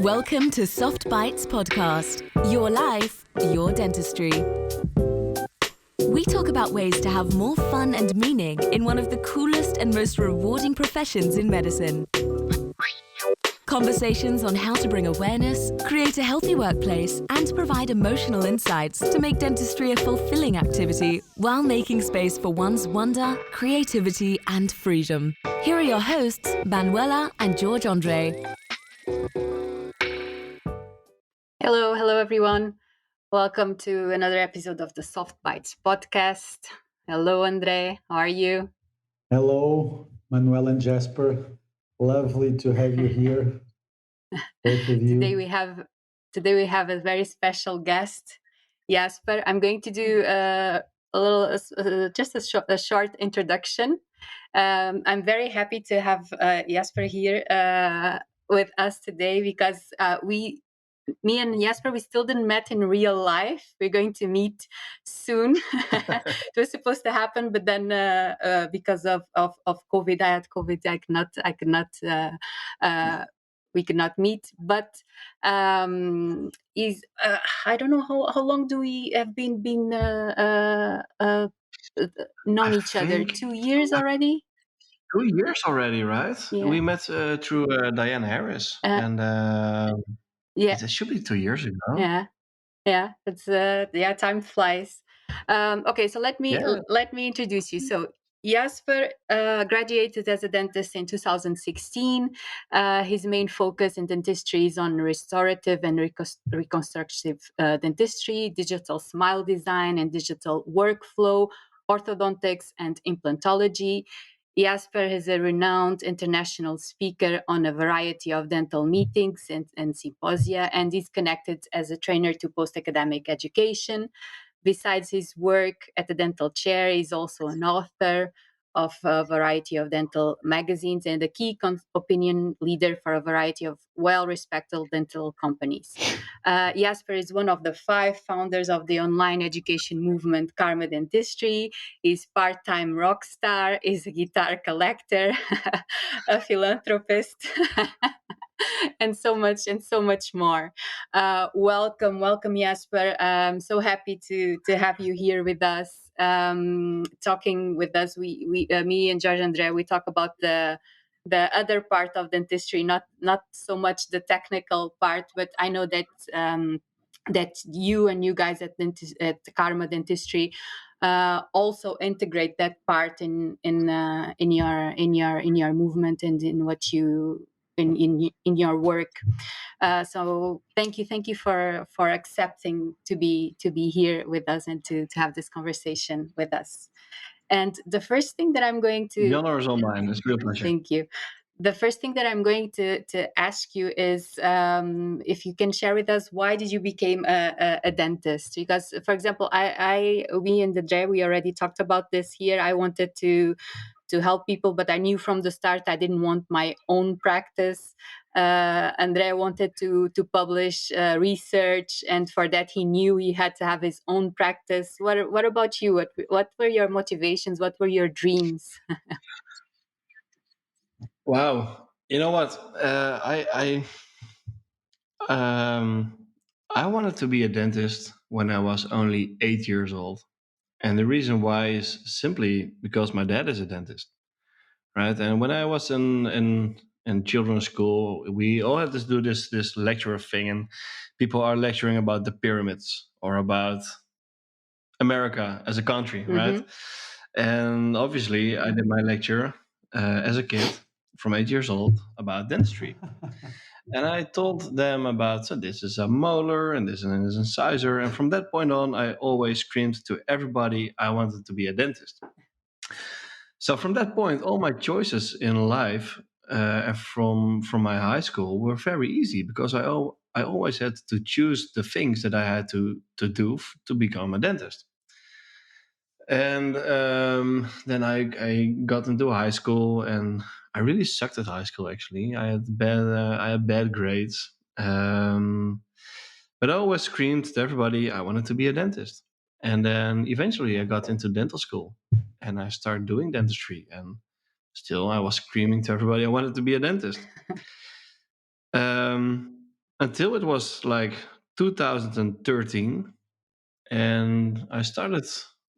Welcome to Soft Bites Podcast. Your life, your dentistry. We talk about ways to have more fun and meaning in one of the coolest and most rewarding professions in medicine. Conversations on how to bring awareness, create a healthy workplace, and provide emotional insights to make dentistry a fulfilling activity while making space for one's wonder, creativity, and freedom. Here are your hosts, Manuela and George Andre. Hello everyone. Welcome to another episode of the Soft Bites podcast. Hello Andre, how are you? Hello, Manuel and Jasper. Lovely to have you here, both of you. Today we have a very special guest, Jasper. I'm going to do a short introduction. I'm very happy to have Jasper here with us today because me and Jasper, we still didn't met in real life. We're going to meet soon. It was supposed to happen, but then because of COVID, I had COVID. We could not meet. But I don't know how long do we have been known each other? 2 years already. 2 years already, right? Yeah. We met through Diane Harris, and yeah, it should be 2 years ago. Yeah. It's time flies. Okay, so let me introduce you. So Jasper graduated as a dentist in 2016. His main focus in dentistry is on restorative and reconstructive dentistry, digital smile design and digital workflow, orthodontics and implantology. Jasper is a renowned international speaker on a variety of dental meetings and symposia, and is connected as a trainer to post-academic education. Besides his work at the dental chair, he's also an author of a variety of dental magazines and a key opinion leader for a variety of well-respected dental companies. Jasper is one of the 5 founders of the online education movement Karma Dentistry. He's part-time rock star, is a guitar collector, a philanthropist, and so much more. Welcome, Jasper. I'm so happy to have you here with us, talking with us. We me and George Andre, we talk about the other part of dentistry, not so much the technical part, but I know that that you guys at Karma Dentistry also integrate that part in your movement and in what you in your work. So thank you for accepting to be here with us and to have this conversation with us. And the first thing that I'm going to... The honor is all mine. It's a real pleasure. Thank you. The first thing that I'm going to ask you is if you can share with us, why did you become a dentist? Because, for example, we in the J, we already talked about this here. I wanted to help people, but I knew from the start I didn't want my own practice. Andre wanted to publish research, and for that he knew he had to have his own practice. What about you? What were your motivations? What were your dreams? Wow. You know what? I wanted to be a dentist when I was only 8 years old. And the reason why is simply because my dad is a dentist, right? And when I was in children's school, we all had to do this lecturer thing, and people are lecturing about the pyramids or about America as a country, right? And obviously, I did my lecture as a kid from 8 years old about dentistry. And I told them about, so this is a molar and this is an incisor. And from that point on, I always screamed to everybody I wanted to be a dentist. So from that point, all my choices in life from my high school were very easy, because I always had to choose the things that I had to do to become a dentist. And then I got into high school, and I really sucked at high school. Actually, I had bad grades, but I always screamed to everybody I wanted to be a dentist. And then eventually, I got into dental school, and I started doing dentistry. And still, I was screaming to everybody I wanted to be a dentist. until it was like 2013, and I started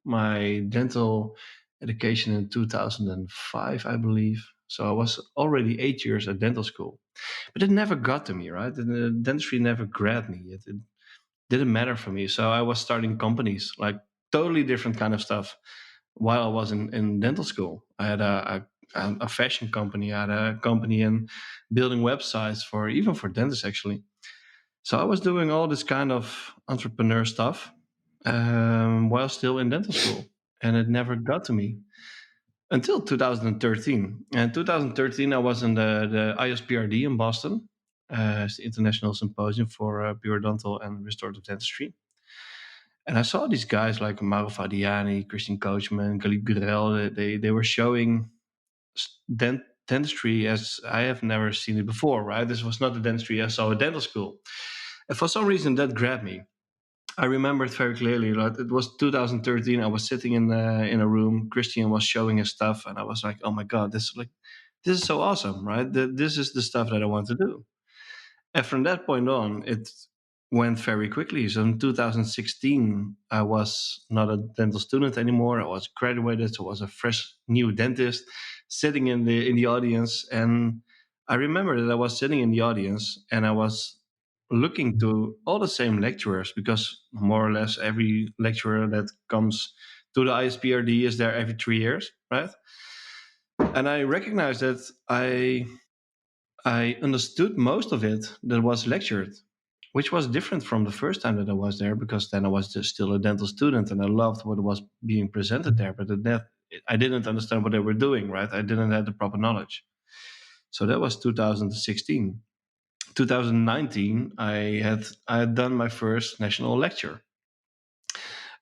my dental education in 2005, I believe. So I was already 8 years at dental school, but it never got to me, right? The dentistry never grabbed me. It didn't matter for me. So I was starting companies, like totally different kind of stuff, while I was in dental school. I had a fashion company. I had a company in building websites for even for dentists actually. So I was doing all this kind of entrepreneur stuff while still in dental school, and it never got to me until 2013. And 2013, I was in the ISPRD in Boston. It's the International Symposium for Periodontal and Restorative Dentistry. And I saw these guys like Mauro Fadiani, Christian Coachman, Galip Gurel. They were showing dentistry as I have never seen it before, right? This was not the dentistry I saw at dental school. And for some reason, that grabbed me. I remember it very clearly. Like it was 2013. I was sitting in a room. Christian was showing his stuff, and I was like, "Oh my god, this is so awesome, right? This is the stuff that I want to do." And from that point on, it went very quickly. So in 2016, I was not a dental student anymore. I was graduated, so I was a fresh new dentist sitting in the audience. And I remember that I was sitting in the audience and I was looking to all the same lecturers, because more or less every lecturer that comes to the ISPRD is there every 3 years, right? And I recognized that I understood most of it that was lectured, which was different from the first time that I was there, because then I was just still a dental student and I loved what was being presented there. But I didn't understand what they were doing, right? I didn't have the proper knowledge. So that was 2016. 2019, I had done my first national lecture.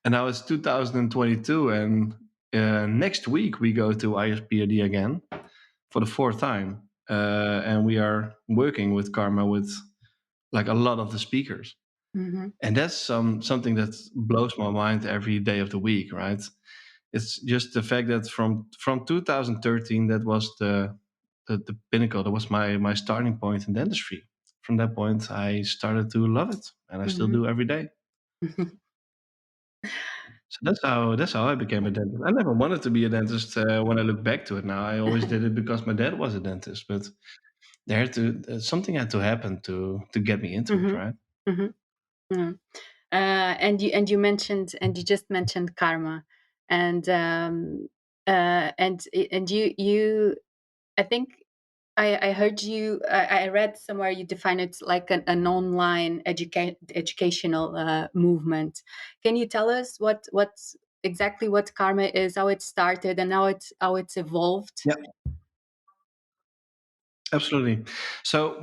And now it's 2022, and next week we go to ISPRD again for the fourth time. And we are working with Karma with like a lot of the speakers. Mm-hmm. And that's something that blows my mind every day of the week, right? It's just the fact that from 2013, that was the pinnacle. That was my starting point in dentistry. From that point, I started to love it, and I still do every day. So that's how I became a dentist. I never wanted to be a dentist when I look back to it now. I always did it because my dad was a dentist, but something had to happen to get me into it, right? And you just mentioned karma, and you I think I heard you. I read somewhere you define it like an online educational movement. Can you tell us what's exactly what karma is, how it started, and how it's evolved? Yeah, absolutely. So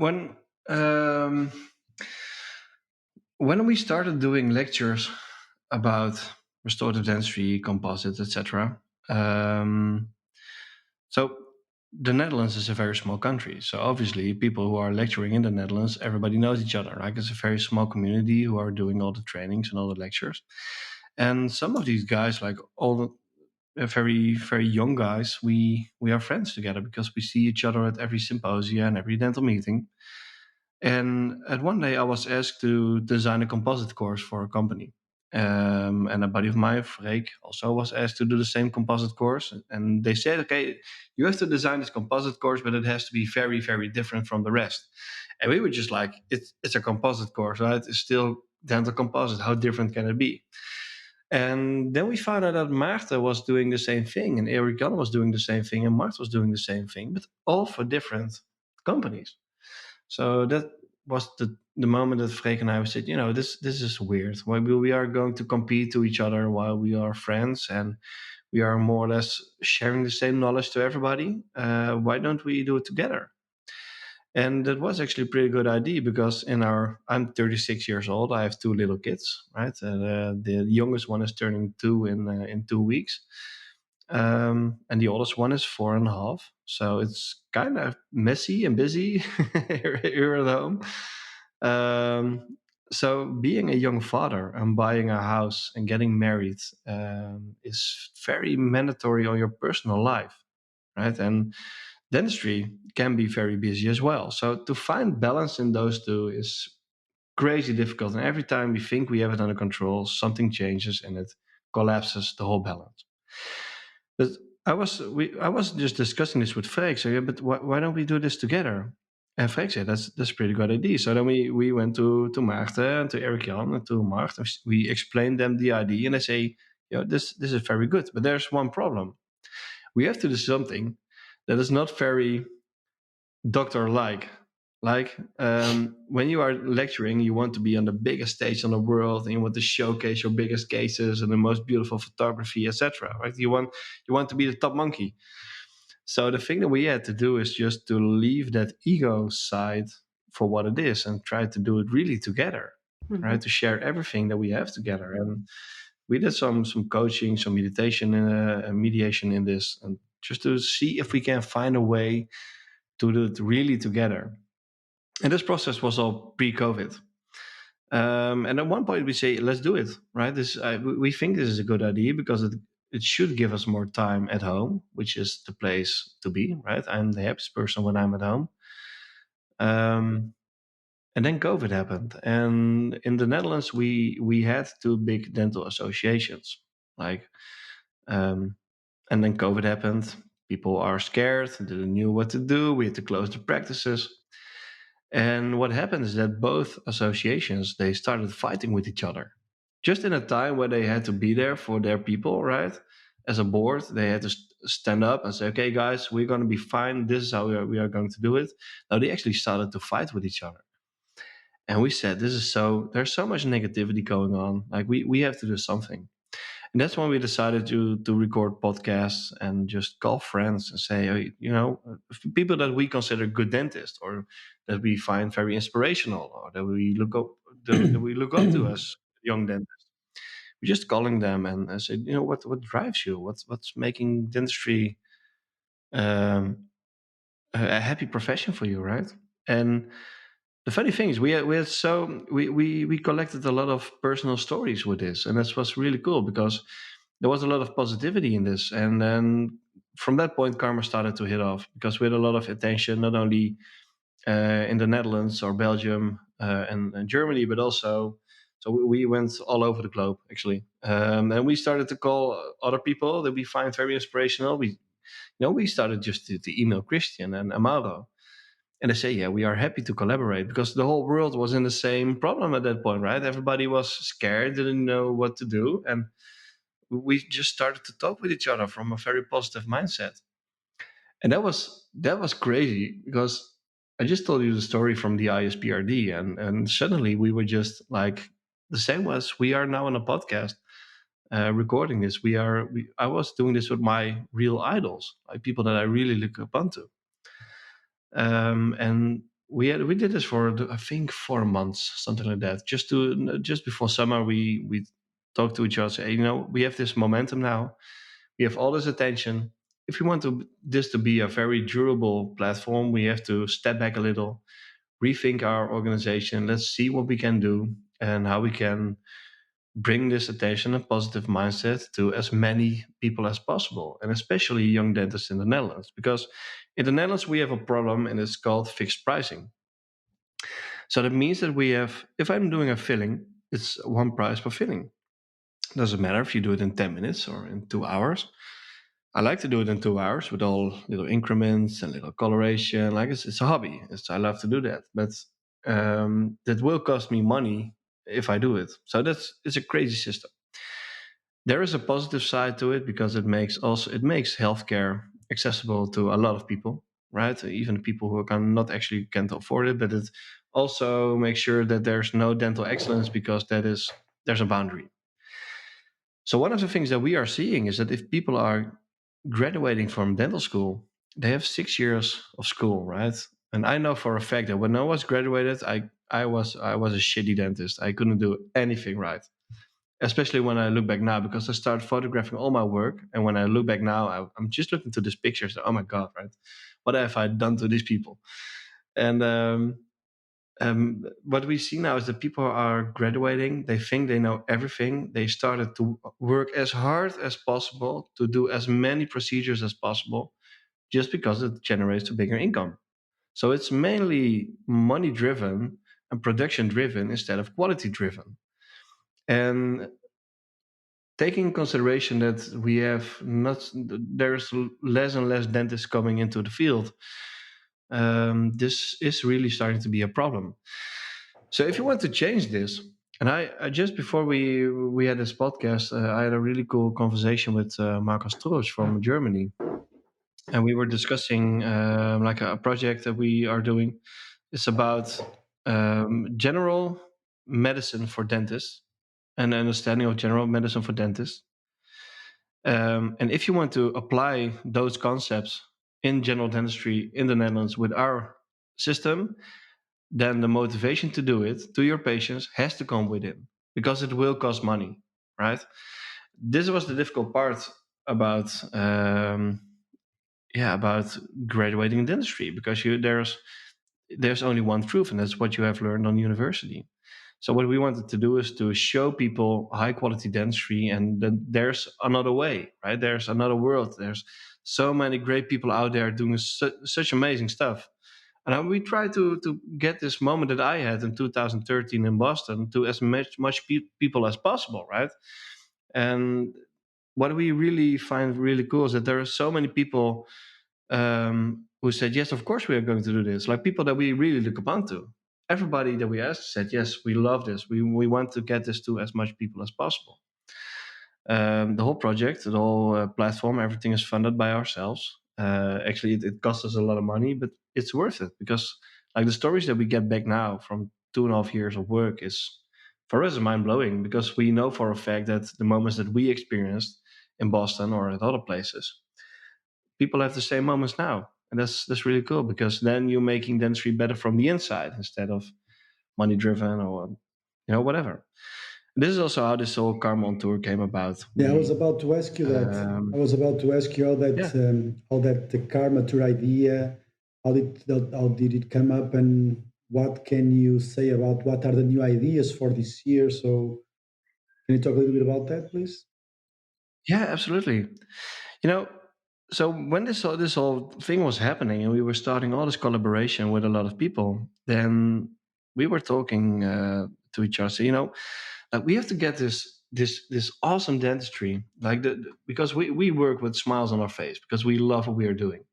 when we started doing lectures about restorative dentistry, composites, etc. So the Netherlands is a very small country. So obviously, people who are lecturing in the Netherlands, everybody knows each other. Like it's a very small community who are doing all the trainings and all the lectures. And some of these guys, like all the very very young guys, we are friends together because we see each other at every symposia and every dental meeting. And at one day, I was asked to design a composite course for a company. And a buddy of mine, Freek, also was asked to do the same composite course. And they said, okay, you have to design this composite course, but it has to be very, very different from the rest. And we were just like, it's a composite course, right? It's still dental composite. How different can it be? And then we found out that Maarten was doing the same thing, and Erik Jan was doing the same thing, and Mart was doing the same thing, but all for different companies. So that was the moment that Freek and I said, this is weird. Why we are going to compete to each other while we are friends and we are more or less sharing the same knowledge to everybody. Why don't we do it together? And that was actually a pretty good idea because I'm 36 years old. I have two little kids, right? The youngest one is turning 2 in 2 weeks. And the oldest one is 4.5. So it's kind of messy and busy here at home. So being a young father and buying a house and getting married is very mandatory on your personal life, right? And dentistry can be very busy as well. So to find balance in those two is crazy difficult. And every time we think we have it under control, something changes and it collapses the whole balance. But I was just discussing this with Freek. So yeah, but why don't we do this together? And Freek said that's a pretty good idea. So then we went to Maarten and to Eric Jan and to Mart. And we explained them the idea, and they say, this is very good, but there's one problem. We have to do something that is not very doctor-like. Like when you are lecturing, you want to be on the biggest stage in the world, and you want to showcase your biggest cases and the most beautiful photography, etc. Right? You want to be the top monkey. So the thing that we had to do is just to leave that ego side for what it is and try to do it really together, right? To share everything that we have together. And we did some coaching, some meditation, mediation in this, and just to see if we can find a way to do it really together. And this process was all pre-COVID. And at one point we say, let's do it, right? We think this is a good idea because it should give us more time at home, which is the place to be, right? I'm the happiest person when I'm at home. And then COVID happened. And in the Netherlands, we had two big dental associations. And then COVID happened. People are scared, they didn't know what to do. We had to close the practices. And what happened is that both associations, they started fighting with each other. Just in a time where they had to be there for their people, right? As a board, they had to stand up and say, okay, guys, we're going to be fine. This is how we are going to do it. Now they actually started to fight with each other. And we said, there's so much negativity going on. Like we have to do something. And that's when we decided to record podcasts and just call friends and say, people that we consider good dentists or that we find very inspirational or that we look up to as young dentists. We're just calling them and say, what drives you? What's making dentistry a happy profession for you, right? And the funny thing is, we collected a lot of personal stories with this, and that was really cool because there was a lot of positivity in this. And then from that point, Karma started to hit off because we had a lot of attention, not only in the Netherlands or Belgium and Germany, but also so we went all over the globe actually, and we started to call other people that we find very inspirational. We started just to email Christian and Amaro. And they say, yeah, we are happy to collaborate because the whole world was in the same problem at that point, right? Everybody was scared, didn't know what to do. And we just started to talk with each other from a very positive mindset. And that was crazy because I just told you the story from the ISPRD and suddenly we were just like the same as we are now on a podcast recording this. I was doing this with my real idols, like people that I really look up onto. And we did this for I think 4 months, something like that. Just before summer, we talked to each other. Say, we have this momentum now. We have all this attention. If we want this to be a very durable platform, we have to step back a little, rethink our organization. Let's see what we can do and how we can bring this attention and positive mindset to as many people as possible, and especially young dentists in the Netherlands. Because in the Netherlands, we have a problem and it's called fixed pricing. So that means that if I'm doing a filling, it's one price per filling. Doesn't matter if you do it in 10 minutes or in 2 hours. I like to do it in 2 hours with all little increments and little coloration. Like it's a hobby. I love to do that. But that will cost me money if I do it. So it's a crazy system. There is a positive side to it because it makes healthcare accessible to a lot of people, right? Even people who can't afford it, but it also makes sure that there's no dental excellence because there's a boundary. So one of the things that we are seeing is that if people are graduating from dental school, they have 6 years of school, right? And I know for a fact that when I was graduated, I was a shitty dentist. I couldn't do anything right, especially when I look back now, because I started photographing all my work. And when I look back now, I'm just looking to these pictures. Oh my God, right? What have I done to these people? And what we see now is that people are graduating. They think they know everything. They started to work as hard as possible to do as many procedures as possible, just because it generates a bigger income. So it's mainly money driven, and production driven instead of quality driven. And taking in consideration that we have not, there's less and less dentists coming into the field, this is really starting to be a problem. So if you want to change this, and I just before we had this podcast, I had a really cool conversation with Markus Trosch from Germany, and we were discussing like a project that we are doing. It's about general medicine for dentists, and understanding of general medicine for dentists. And if you want to apply those concepts in general dentistry in the Netherlands with our system, then the motivation to do it to your patients has to come within, because it will cost money, right? This was the difficult part about about graduating in dentistry, because there's only one truth, and that's what you have learned on university. So what we wanted to do is to show people high quality dentistry, and then there's another way, right? There's another world. There's so many great people out there doing such amazing stuff. And we try to get this moment that I had in 2013 in Boston to as much people as possible, right? And what we really find really cool is that there are so many people who said, yes, of course we are going to do this. Like people that we really look upon to. Everybody that we asked said, yes, we love this. We want to get this to as much people as possible. The whole project, the whole platform, everything is funded by ourselves. Actually, it costs us a lot of money, but it's worth it, because like the stories that we get back now from 2.5 years of work is, for us, mind blowing, because we know for a fact that the moments that we experienced in Boston or at other places, people have the same moments now. And that's really cool, because then you're making dentistry better from the inside instead of money driven or whatever. This is also how this whole Karma on Tour came about. Yeah, I was about to ask you that. I was about to ask you how that the Karma Tour idea, how did it come up, and what can you say about what are the new ideas for this year? So, can you talk a little bit about that, please? Yeah, absolutely. You know, so when this whole thing was happening and we were starting all this collaboration with a lot of people, then we were talking to each other. So, like we have to get this awesome dentistry, like because we work with smiles on our face because we love what we are doing.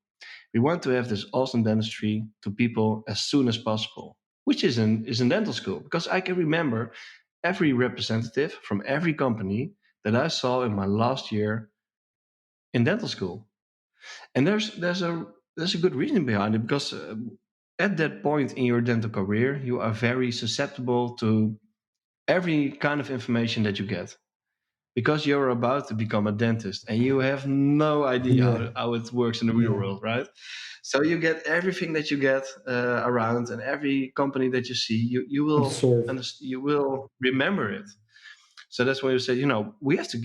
We want to have this awesome dentistry to people as soon as possible, which is in dental school, because I can remember every representative from every company that I saw in my last year in dental school. And there's a good reason behind it, because at that point in your dental career, you are very susceptible to every kind of information that you get, because you're about to become a dentist and you have no idea Yeah, how it works in the real yeah, world, right? So you get everything that you get around, and every company that you see, absorb. you will remember it. So that's why we said, we have to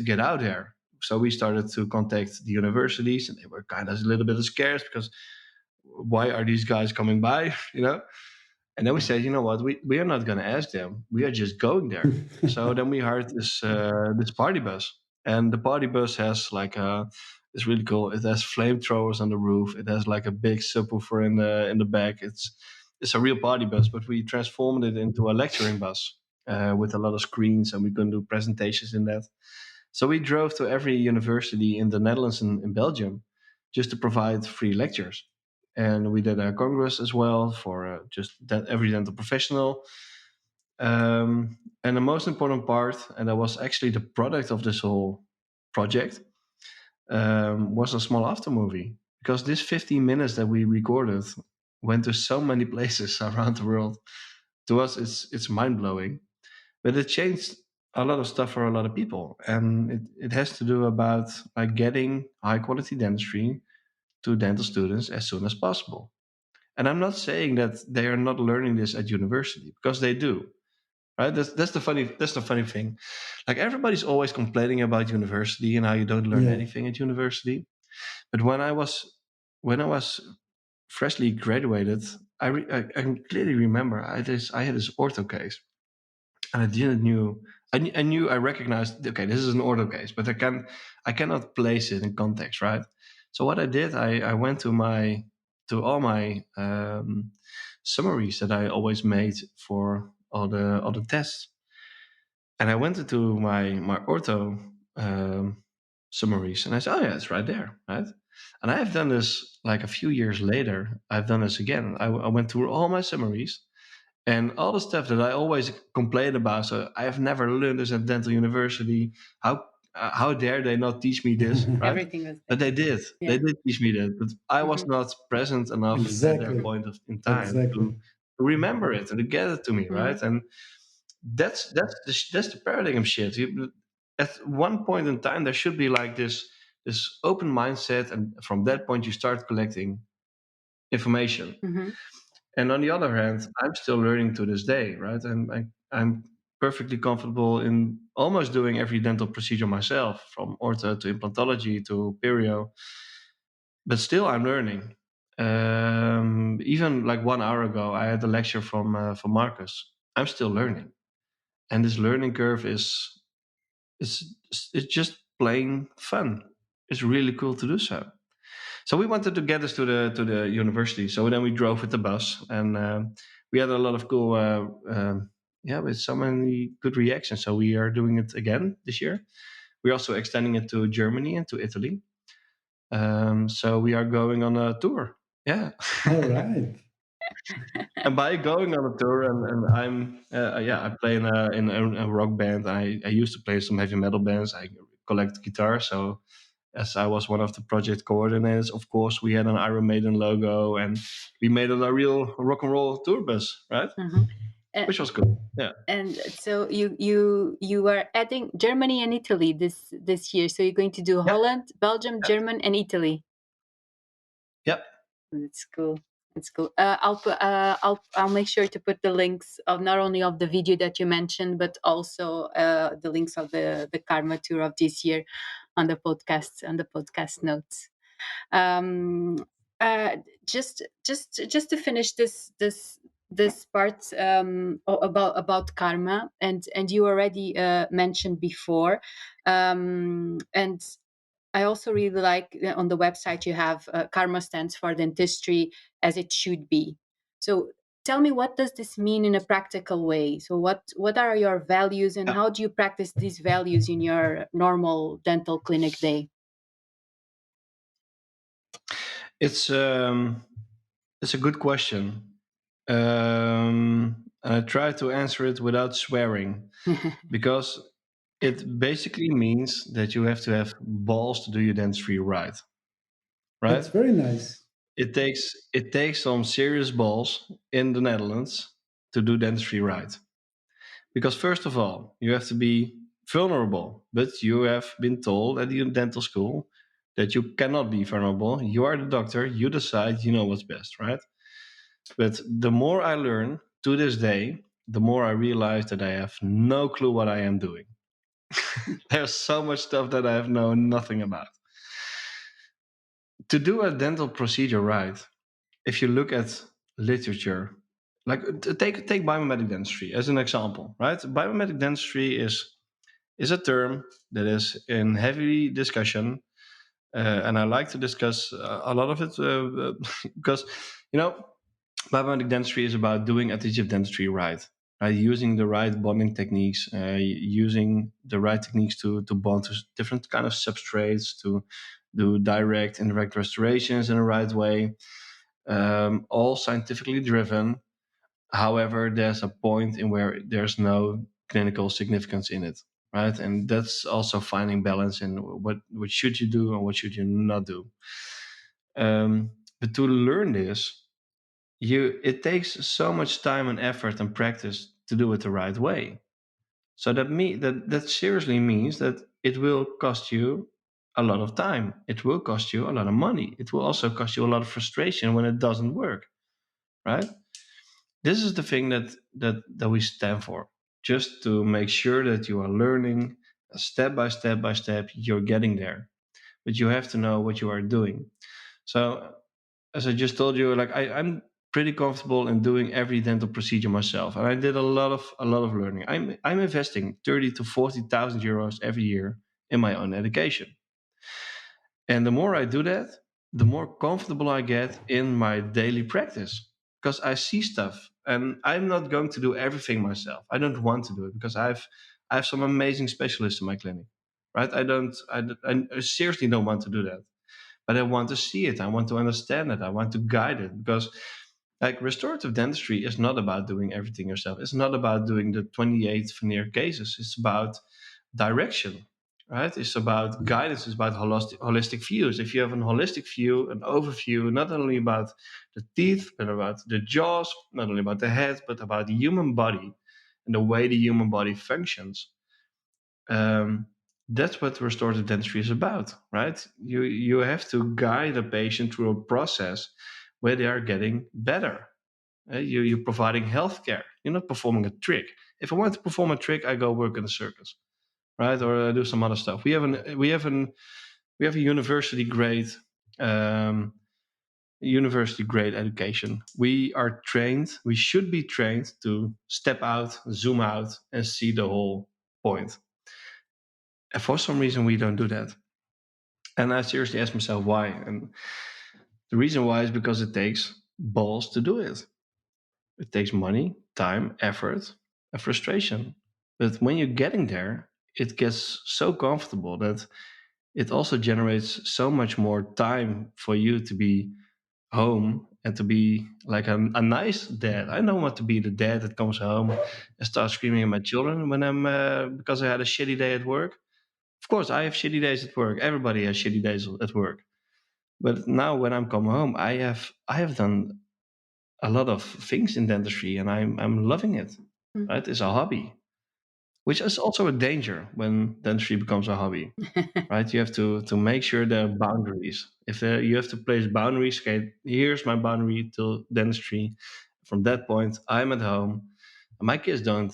get out there. So we started to contact the universities, and they were kind of a little bit scared, because why are these guys coming by? And then we said, you know what, we are not going to ask them. We are just going there. So then we hired this party bus, and the party bus has like it's really cool. It has flamethrowers on the roof. It has like a big subwoofer in the back. It's a real party bus, but we transformed it into a lecturing bus with a lot of screens, and we can do presentations in that. So we drove to every university in the Netherlands and in Belgium just to provide free lectures. And we did a congress as well for just every dental professional. And the most important part, and that was actually the product of this whole project, was a small after movie. Because this 15 minutes that we recorded went to so many places around the world. To us, it's mind blowing, but it changed a lot of stuff for a lot of people, and it has to do about like getting high quality dentistry to dental students as soon as possible. And I'm not saying that they are not learning this at university, because they do, right? That's the funny thing. Like everybody's always complaining about university and how you don't learn Yeah, anything at university. But when I was freshly graduated, I can clearly remember I had this ortho case, and I recognized, okay, this is an ortho case, but I cannot place it in context, right? So what I did, I went to to all my summaries that I always made for all the tests. And I went into my ortho summaries, and I said, "Oh yeah, it's right there, right?" And I have done this like a few years later. I've done this again. I went through all my summaries and all the stuff that I always complained about. So I have never learned this at dental university. How dare they not teach me this, right? Everything was But there. they did. Yeah. They did teach me that, but I was Mhm. not present enough at their Exactly. point in time Exactly. to remember it and to get it to me, right? Mhm. And that's the paradigm shift. At one point in time, there should be like this open mindset, and from that point, you start collecting information. Mhm. And on the other hand, I'm still learning to this day, right? And I'm perfectly comfortable in almost doing every dental procedure myself, from ortho to implantology to perio. But still, I'm learning. Even like 1 hour ago, I had a lecture from Marcus. I'm still learning, and this learning curve is it's just plain fun. It's really cool to do so. So we wanted to get us to the university. So then we drove with the bus, and we had a lot of cool, with so many good reactions. So we are doing it again this year. We're also extending it to Germany and to Italy. So we are going on a tour. Yeah. All right. And by going on a tour, and I play in a rock band. I used to play some heavy metal bands. I collect guitar, so as I was one of the project coordinators, of course, we had an Iron Maiden logo, and we made it a real rock and roll tour bus, right? Mhm. And, Which was cool. Yeah. and so you are adding Germany and Italy this year. So you're going to do Yep. Holland, Belgium, Yep. German, and Italy. Yep. That's cool. That's cool. I'll make sure to put the links of not only of the video that you mentioned, but also the links of the Karma tour of this year on the podcast notes. Um, uh, just to finish this part about karma, and you already mentioned before, and I also really like on the website you have karma stands for dentistry as it should be. So tell me, what does this mean in a practical way? So what are your values, and Yeah. how do you practice these values in your normal dental clinic day? It's a good question. I try to answer it without swearing, because it basically means that you have to have balls to do your dentistry right. That's Right? very nice. It takes some serious balls in the Netherlands to do dentistry right. Because first of all, you have to be vulnerable, but you have been told at the dental school that you cannot be vulnerable. You are the doctor, you decide, you know what's best, right? But the more I learn to this day, the more I realize that I have no clue what I am doing. There's so much stuff that I have known nothing about. To do a dental procedure right, if you look at literature, like take biomedical dentistry as an example, right? Biomedical dentistry is a term that is in heavy discussion, and I like to discuss a lot of it because you know biomedical dentistry is about doing additive dentistry right. Right, using the right bonding techniques, using the right techniques to bond to different kind of substrates, to do direct, indirect restorations in the right way, all scientifically driven. However, there's a point in where there's no clinical significance in it, right? And that's also finding balance in what should you do and what should you not do. But to learn this, it takes so much time and effort and practice to do it the right way. So that seriously means that it will cost you a lot of time. It will cost you a lot of money. It will also cost you a lot of frustration when it doesn't work, right? This is the thing that we stand for, just to make sure that you are learning step by step by step. You're getting there, but you have to know what you are doing. So as I just told you, like I'm pretty comfortable in doing every dental procedure myself, and I did a lot of learning. I'm investing 30 to 40,000 euros every year in my own education, and the more I do that, the more comfortable I get in my daily practice, because I see stuff and I'm not going to do everything myself. I don't want to do it because I have some amazing specialists in my clinic, right? I seriously don't want to do that, but I want to see it. I want to understand it. I want to guide it, because like restorative dentistry is not about doing everything yourself. It's not about doing the 28 veneer cases. It's about direction, right? It's about guidance. It's about holistic views. If you have an holistic view, an overview, not only about the teeth, but about the jaws, not only about the head, but about the human body and the way the human body functions. Um, that's what restorative dentistry is about, right? You have to guide a patient through a process where they are getting better. You're providing healthcare. You're not performing a trick. If I want to perform a trick, I go work in a circus, right? Or I do some other stuff. We have a um, university grade education. We are trained. We should be trained to step out, zoom out, and see the whole point. And for some reason, we don't do that. And I seriously ask myself why. And the reason why is because it takes balls to do it. It takes money, time, effort, and frustration. But when you're getting there, it gets so comfortable that it also generates so much more time for you to be home and to be like a nice dad. I don't want to be the dad that comes home and starts screaming at my children when I'm because I had a shitty day at work. Of course, I have shitty days at work. Everybody has shitty days at work. But now when I'm come home, I have done a lot of things in dentistry, and I'm loving it. Right, it's a hobby, which is also a danger when dentistry becomes a hobby. Right, you have to make sure there are boundaries. If you have to place boundaries, okay, here's my boundary to dentistry. From that point, I'm at home. My kids don't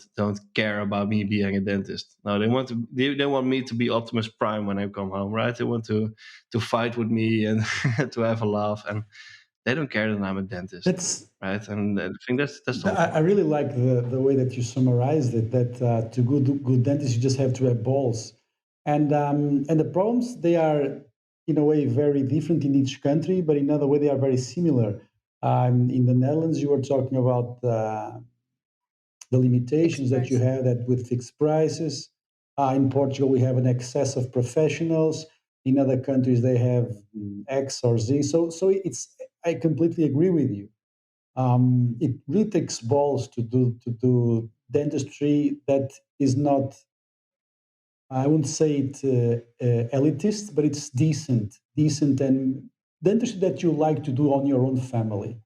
care about me being a dentist. No, they want me to be Optimus Prime when I come home, right? They want to fight with me and to have a laugh, and they don't care that I'm a dentist, That's right? And I think that's the whole I point. really like the way that you summarized it. That to good dentists, you just have to have balls, and the problems they are in a way very different in each country, but in another way they are very similar. In the Netherlands, you were talking about the limitations that you Express. have that with fixed prices. In Portugal, we have an excess of professionals. In other countries, they have X or Z. So it's I completely agree with you. It really takes balls to do dentistry that is not. I wouldn't say it elitist, but it's decent and dentistry that you like to do on your own family.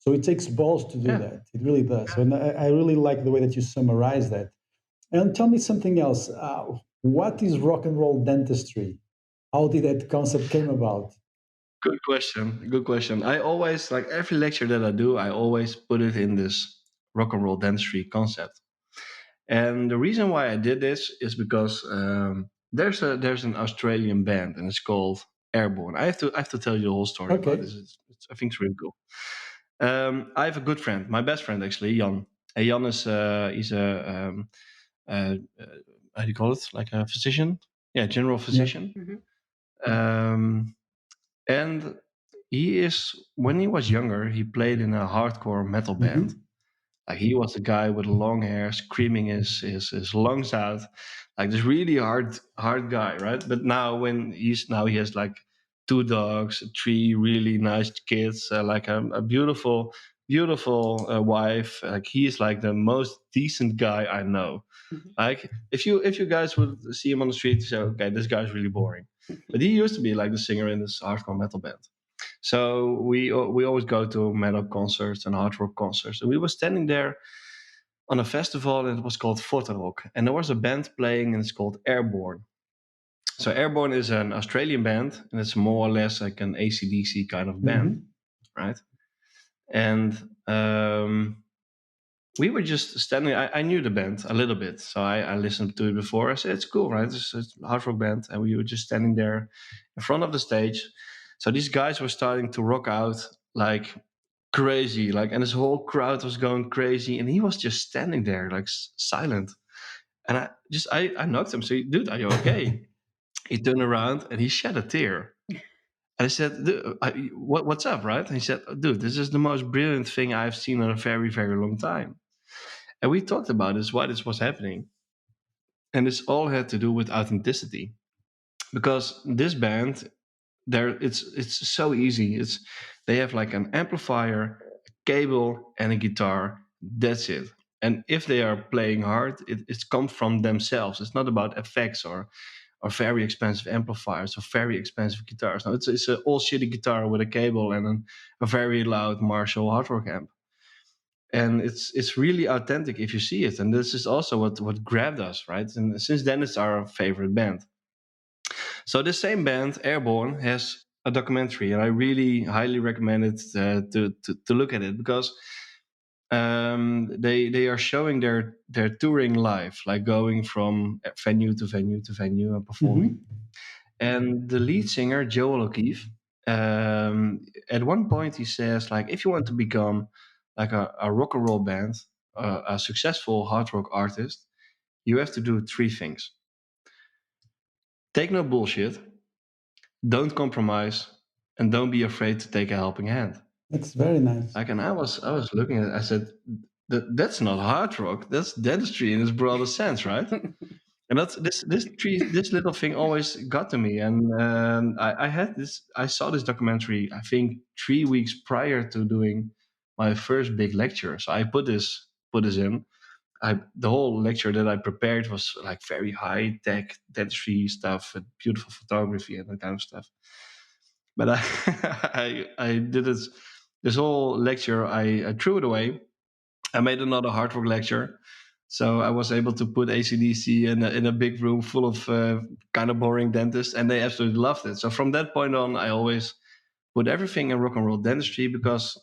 So it takes balls to do Yeah. that. It really does. So, and I really like the way that you summarize that. And tell me something else. What is rock and roll dentistry? How did that concept came about? Good question. Good question. I always, like every lecture that I do, I always put it in this rock and roll dentistry concept. And the reason why I did this is because there's an Australian band, and it's called Airborne. I have to tell you the whole story about Okay. this. I think it's really cool. I have a good friend, my best friend actually, Jan. And Jan is he's a uh, uh, how do you call it? Like a physician? Yeah, general Yeah. physician. Mhm. Um, and he is, when he was younger, he played in a hardcore metal band. Hmm. Like he was the guy with long hair, screaming his lungs out, like this really hard guy, right? But now he has like two dogs, three really nice kids, like a beautiful wife. Like he is like the most decent guy I know. Mhm. Like if you guys would see him on the street, you say, okay, this guy's really boring. But he used to be like the singer in this hardcore metal band. So we always go to metal concerts and hard rock concerts. And we were standing there on a festival, and it was called Rock. And there was a band playing, and it's called Airborne. So Airborne is an Australian band, and it's more or less like an AC/DC kind of band, Hmm. right? And we were just standing. I knew the band a little bit, so I listened to it before. I said, "It's cool, right? It's a hard rock band," and we were just standing there in front of the stage. So these guys were starting to rock out like crazy, like, and this whole crowd was going crazy, and he was just standing there like silent. And I knocked him. So, dude, are you okay? He turned around and he shed a tear. And I said, what's up, right? And he said, dude, this is the most brilliant thing I've seen in a very, very long time. And we talked about this, why this was happening. And this all had to do with authenticity. Because this band, it's so easy. They have like an amplifier, a cable, and a guitar. That's it. And if they are playing hard, it's come from themselves. It's not about effects or very expensive amplifiers or very expensive guitars. No, it's an old shitty guitar with a cable and a very loud Marshall hard rock amp. And it's really authentic if you see it. And this is also what grabbed us, right? And since then, it's our favorite band. So this same band, Airborne, has a documentary, and I really highly recommend it to look at it, because they are showing their touring live, like going from venue to venue to venue and performing. And the lead singer, Joel O'Keefe, at one point he says, like, if you want to become like a rock and roll band, a successful hard rock artist, you have to do three things: take no bullshit, don't compromise, and don't be afraid to take a helping hand. That's very nice. Like, and I was looking at it, I said, that's not hard rock, that's dentistry in its broadest sense, right? And that's this little thing always got to me. And I saw this documentary, I think 3 weeks prior to doing my first big lecture. So I put this in. The whole lecture that I prepared was like very high tech dentistry stuff and beautiful photography and that kind of stuff. But I did this whole lecture. I threw it away. I made another hard rock lecture. So I was able to put AC/DC in a big room full of kind of boring dentists, and they absolutely loved it. So from that point on, I always put everything in rock and roll dentistry, because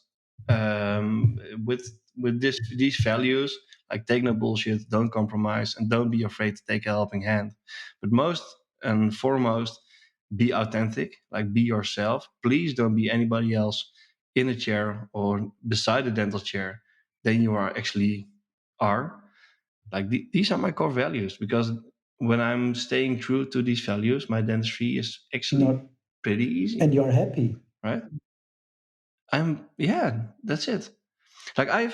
with these values, like take no bullshit, don't compromise, and don't be afraid to take a helping hand. But most and foremost, be authentic, like be yourself. Please don't be anybody else in a chair or beside a dental chair than you are actually are. Like these are my core values, because when I'm staying true to these values, my dentistry is actually pretty easy. And you're happy, right? That's it. Like I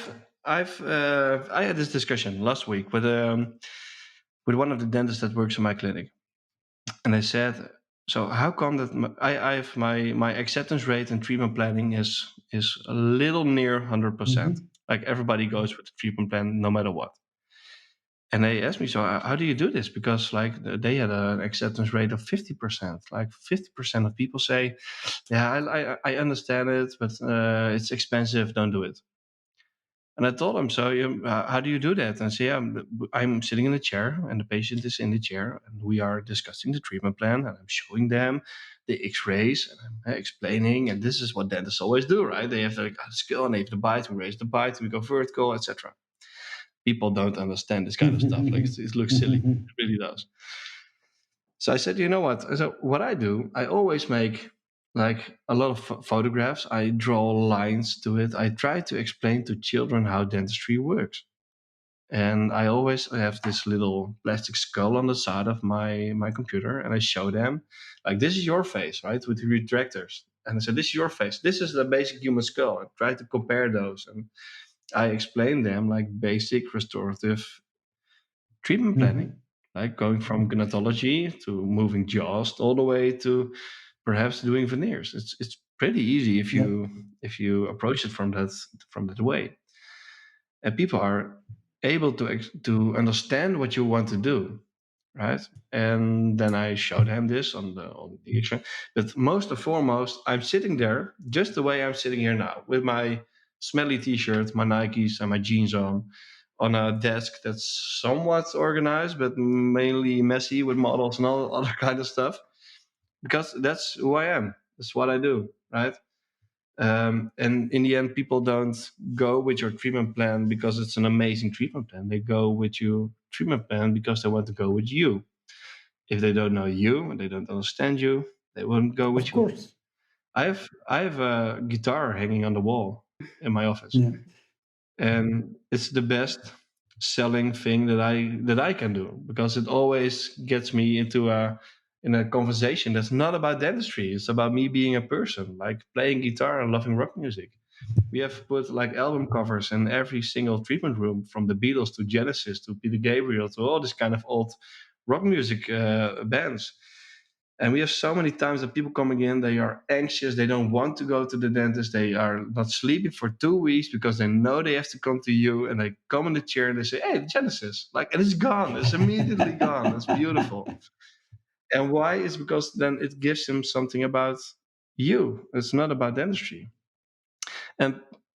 had this discussion last week with one of the dentists that works in my clinic, and I said, so how come that I have my acceptance rate in treatment planning is a little near 100%. Like everybody goes with the treatment plan no matter what. And they asked me, so how do you do this? Because like they had an acceptance rate of 50%. Like 50% of people say, yeah, I understand it, but it's expensive, don't do it. And I told them, so how do you do that? And I say, yeah, I'm sitting in a chair and the patient is in the chair and we are discussing the treatment plan and I'm showing them the x-rays and I'm explaining, and this is what dentists always do, right? They have the skill and they have the bite, we raise the bite, we go vertical, etc. People don't understand this kind of stuff. Like it looks silly. It really does. So I said, you know what? So what I do, I always make like a lot of photographs. I draw lines to it. I try to explain to children how dentistry works. And I always have this little plastic skull on the side of my computer, and I show them, like, this is your face, right? With the retractors. And I said, this is your face. This is the basic human skull. I try to compare those. And I explain them like basic restorative treatment planning, like going from gnatology to moving jaws all the way to perhaps doing veneers. It's pretty easy if you approach it from that way, and people are able to understand what you want to do, right? And then I show them this on the X-ray. But most and foremost, I'm sitting there just the way I'm sitting here now, with my smelly T-shirt, my Nikes, and my jeans on a desk that's somewhat organized, but mainly messy with models and all other kind of stuff. Because that's who I am. That's what I do, right? And in the end, people don't go with your treatment plan because it's an amazing treatment plan. They go with your treatment plan because they want to go with you. If they don't know you and they don't understand you, they won't go with you. Of course. I have a guitar hanging on the wall in my office. Yeah. And it's the best selling thing that I can do, because it always gets me into a in a conversation that's not about dentistry. It's about me being a person, like playing guitar and loving rock music. We have put like album covers in every single treatment room, from the Beatles to Genesis to Peter Gabriel to all this kind of old rock music bands. And we have so many times that people coming in, they are anxious, they don't want to go to the dentist, they are not sleeping for 2 weeks because they know they have to come to you, and they come in the chair and they say, "Hey, Genesis," like, and it's gone, it's immediately gone. It's beautiful. And why? Is because then it gives them something about you. It's not about dentistry. And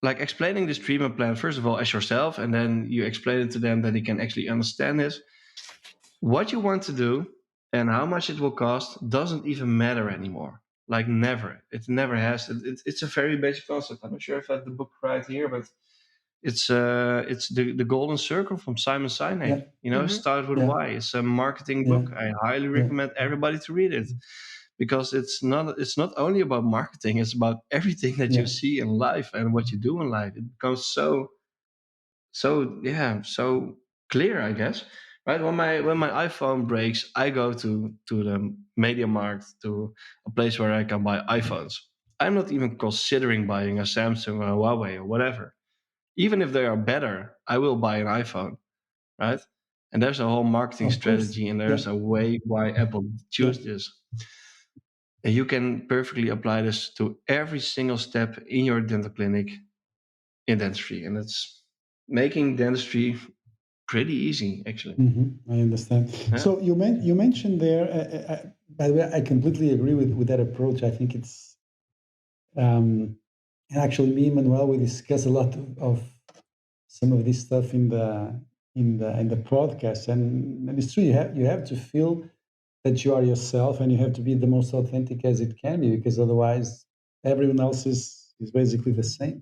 like explaining this treatment plan, first of all, as yourself, and then you explain it to them that they can actually understand this. What you want to do and how much it will cost doesn't even matter anymore. Like, never. It never has. It's a very basic concept. I'm not sure if I have the book right here, but it's the Golden Circle from Simon Sinek. Yeah. Start with why. It's a marketing Yeah. book. I highly recommend everybody to read it, because it's not only about marketing. It's about everything that you see in life and what you do in life. It becomes so clear, I guess. Right, when my iPhone breaks, I go to the Media Markt, to a place where I can buy iPhones. I'm not even considering buying a Samsung or a Huawei or whatever. Even if they are better, I will buy an iPhone, right? And there's a whole marketing Of course. strategy, and there's a way why Apple choose this. And you can perfectly apply this to every single step in your dental clinic in dentistry, and it's making dentistry pretty easy, actually. I understand. Yeah. So you mentioned there. By the way, I completely agree with that approach. I think it's and actually, me and Manuel, we discuss a lot of some of this stuff in the podcast, and it's true. You have to feel that you are yourself, and you have to be the most authentic as it can be, because otherwise, everyone else is basically the same.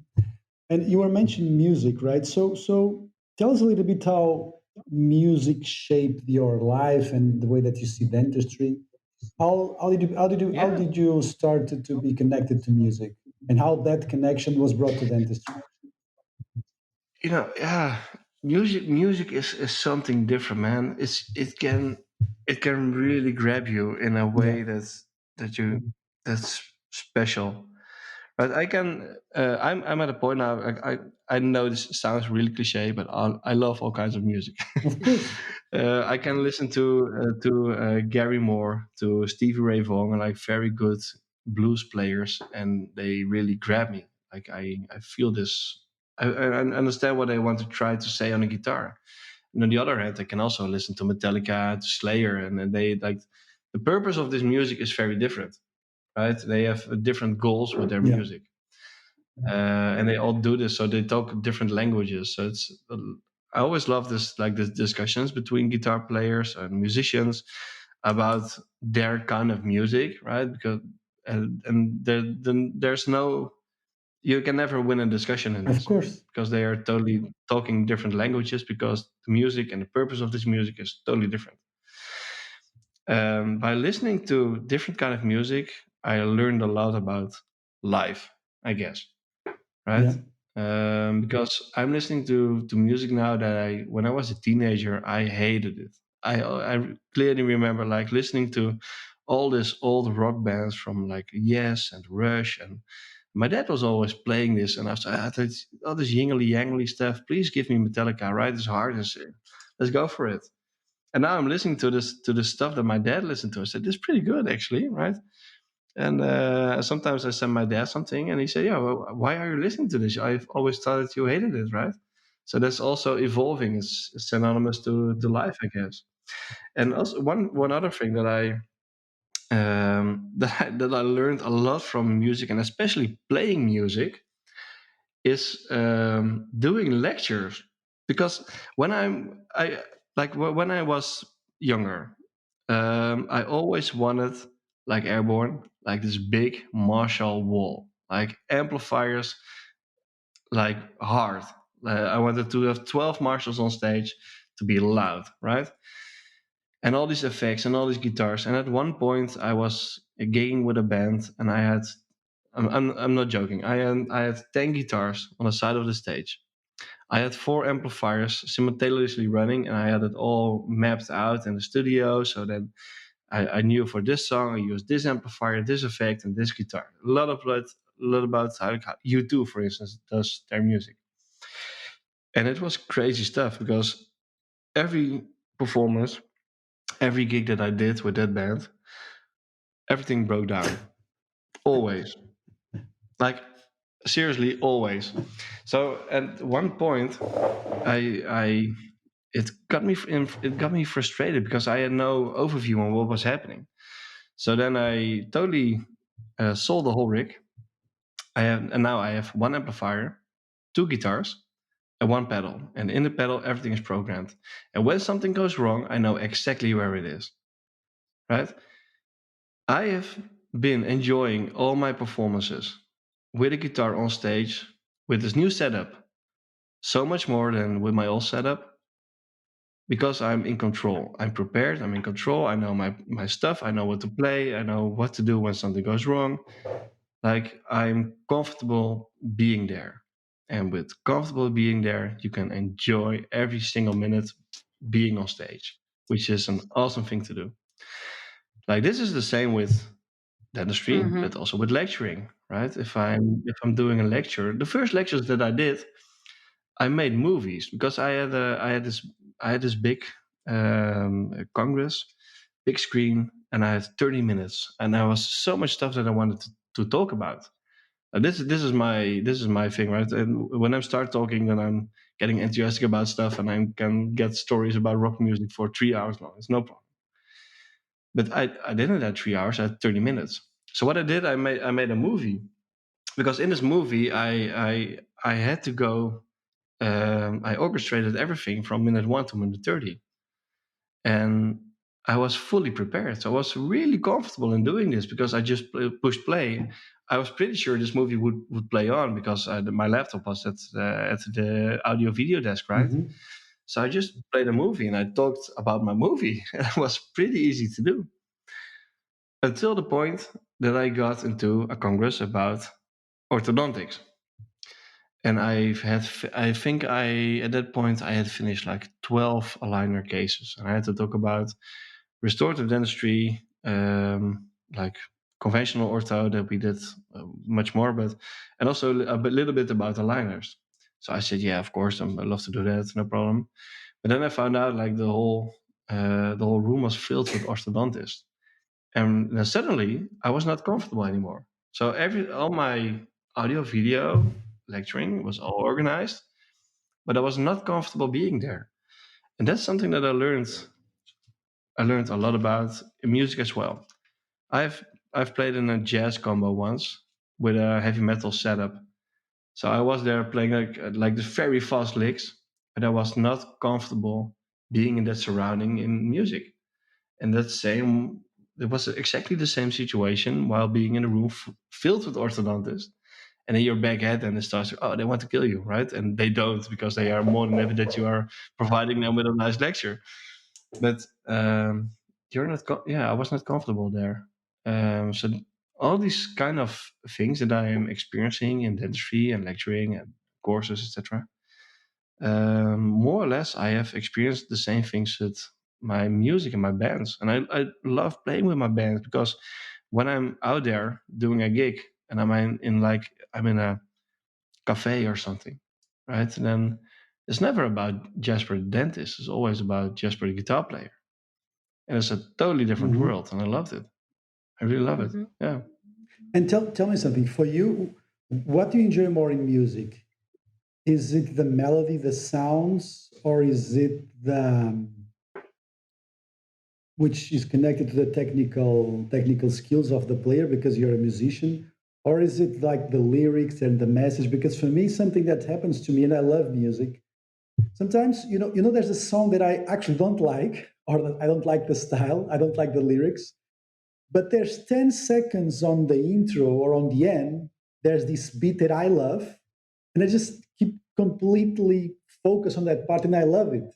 And you were mentioning music, right? So tell us a little bit how music shaped your life and the way that you see dentistry. How did you start to be connected to music, and how that connection was brought to dentistry? Yeah, music is something different, man. It can really grab you in a Yeah. way that's special. But I'm at a point now. I know this sounds really cliche, but I love all kinds of music. Of course. I can listen to Gary Moore, to Stevie Ray Vaughan, and like very good blues players, and they really grab me. Like, I feel this. I understand what they want to try to say on the guitar. And on the other hand, I can also listen to Metallica, to Slayer, and they like, the purpose of this music is very different, right? They have different goals with their Yeah. music, and they all do this, so they talk different languages. So I always love this, like, the discussions between guitar players and musicians about their kind of music, right? Because there's no, you can never win a discussion in Of this, course. because they are totally talking different languages, because the music and the purpose of this music is totally different. By listening to different kind of music, I learned a lot about life, I guess, right? Because I'm listening to music now that when I was a teenager, I hated it. I clearly remember, like, listening to all these old rock bands from like Yes and Rush, and my dad was always playing this, and I was like, all this yingly yangly stuff. Please give me Metallica, right? As hard as let's go for it. And now I'm listening to this stuff that my dad listened to. I said, this is pretty good, actually, right? And sometimes I send my dad something, and he said, "Yeah, well, why are you listening to this? I've always thought that you hated it, right?" So that's also evolving. It's synonymous to life, I guess. And also one other thing that I that I learned a lot from music, and especially playing music, is doing lectures. Because when I was younger, I always wanted, like Airborne, like this big Marshall wall, like amplifiers, like hard. I wanted to have 12 Marshalls on stage to be loud, right? And all these effects and all these guitars. And at one point, I was gigging with a band, and I had, I'm not joking, I had 10 guitars on the side of the stage. I had 4 amplifiers simultaneously running, and I had it all mapped out in the studio. So then I knew for this song I used this amplifier, this effect, and this guitar. A lot about how U2, for instance, does their music. And it was crazy stuff because every performance, every gig that I did with that band, everything broke down. Always. Like, seriously, always. So at one point, it got me frustrated because I had no overview on what was happening. So then I totally sold the whole rig. Now I have one amplifier, two guitars, and one pedal. And in the pedal, everything is programmed. And when something goes wrong, I know exactly where it is. Right? I have been enjoying all my performances with a guitar on stage with this new setup so much more than with my old setup because I'm in control. I'm prepared. I'm in control. I know my stuff. I know what to play. I know what to do when something goes wrong. Like, I'm comfortable being there. And with comfortable being there, you can enjoy every single minute being on stage, which is an awesome thing to do. Like, this is the same with dentistry, but also with lecturing, right? If I'm doing a lecture, the first lectures that I did, I made movies because I had this big congress, big screen, and I had 30 minutes, and there was so much stuff that I wanted to talk about. This is my thing, right? And when I start talking, then I'm getting enthusiastic about stuff, and I can get stories about rock music for 3 hours long. It's no problem. But I didn't have 3 hours. I had 30 minutes. So what I did, I made a movie because in this movie, I had to go. I orchestrated everything from minute 1 to minute 30, and I was fully prepared. So I was really comfortable in doing this because I just pushed play. I was pretty sure this movie would play on because my laptop was at the audio video desk, right? Mm-hmm. So I just played a movie and I talked about my movie. It was pretty easy to do until the point that I got into a congress about orthodontics. And I think at that point, I had finished like 12 aligner cases. And I had to talk about restorative dentistry, like conventional ortho that we did much more, and also little bit about aligners. So I said, yeah, of course, I'd love to do that, no problem. But then I found out like the whole room was filled with orthodontists. And then suddenly I was not comfortable anymore. So all my audio video lecturing was all organized, but I was not comfortable being there. And that's something that I learned a lot about in music as well. I've I've played in a jazz combo once with a heavy metal setup. So I was there playing like the very fast licks, but I was not comfortable being in that surrounding in music. And it was exactly the same situation while being in a room filled with orthodontists. And then your back head and it starts, oh, they want to kill you, right? And they don't because they are more than happy that you are providing them with a nice lecture. But you're not, I was not comfortable there. So all these kind of things that I am experiencing in dentistry and lecturing and courses, etc. More or less, I have experienced the same things with my music and my bands, and I love playing with my bands because when I'm out there doing a gig and I'm in a cafe or something, right? And then it's never about Jasper the dentist; it's always about Jasper the guitar player, and it's a totally different Mm-hmm. world, and I loved it. I really love it. Yeah. And tell me something. For you, what do you enjoy more in music? Is it the melody, the sounds, or is it the which is connected to the technical skills of the player because you're a musician, or is it like the lyrics and the message? Because for me, something that happens to me, and I love music. Sometimes, there's a song that I actually don't like, or that I don't like the style, I don't like the lyrics, but there's 10 seconds on the intro or on the end, there's this beat that I love, and I just keep completely focused on that part, and I love it.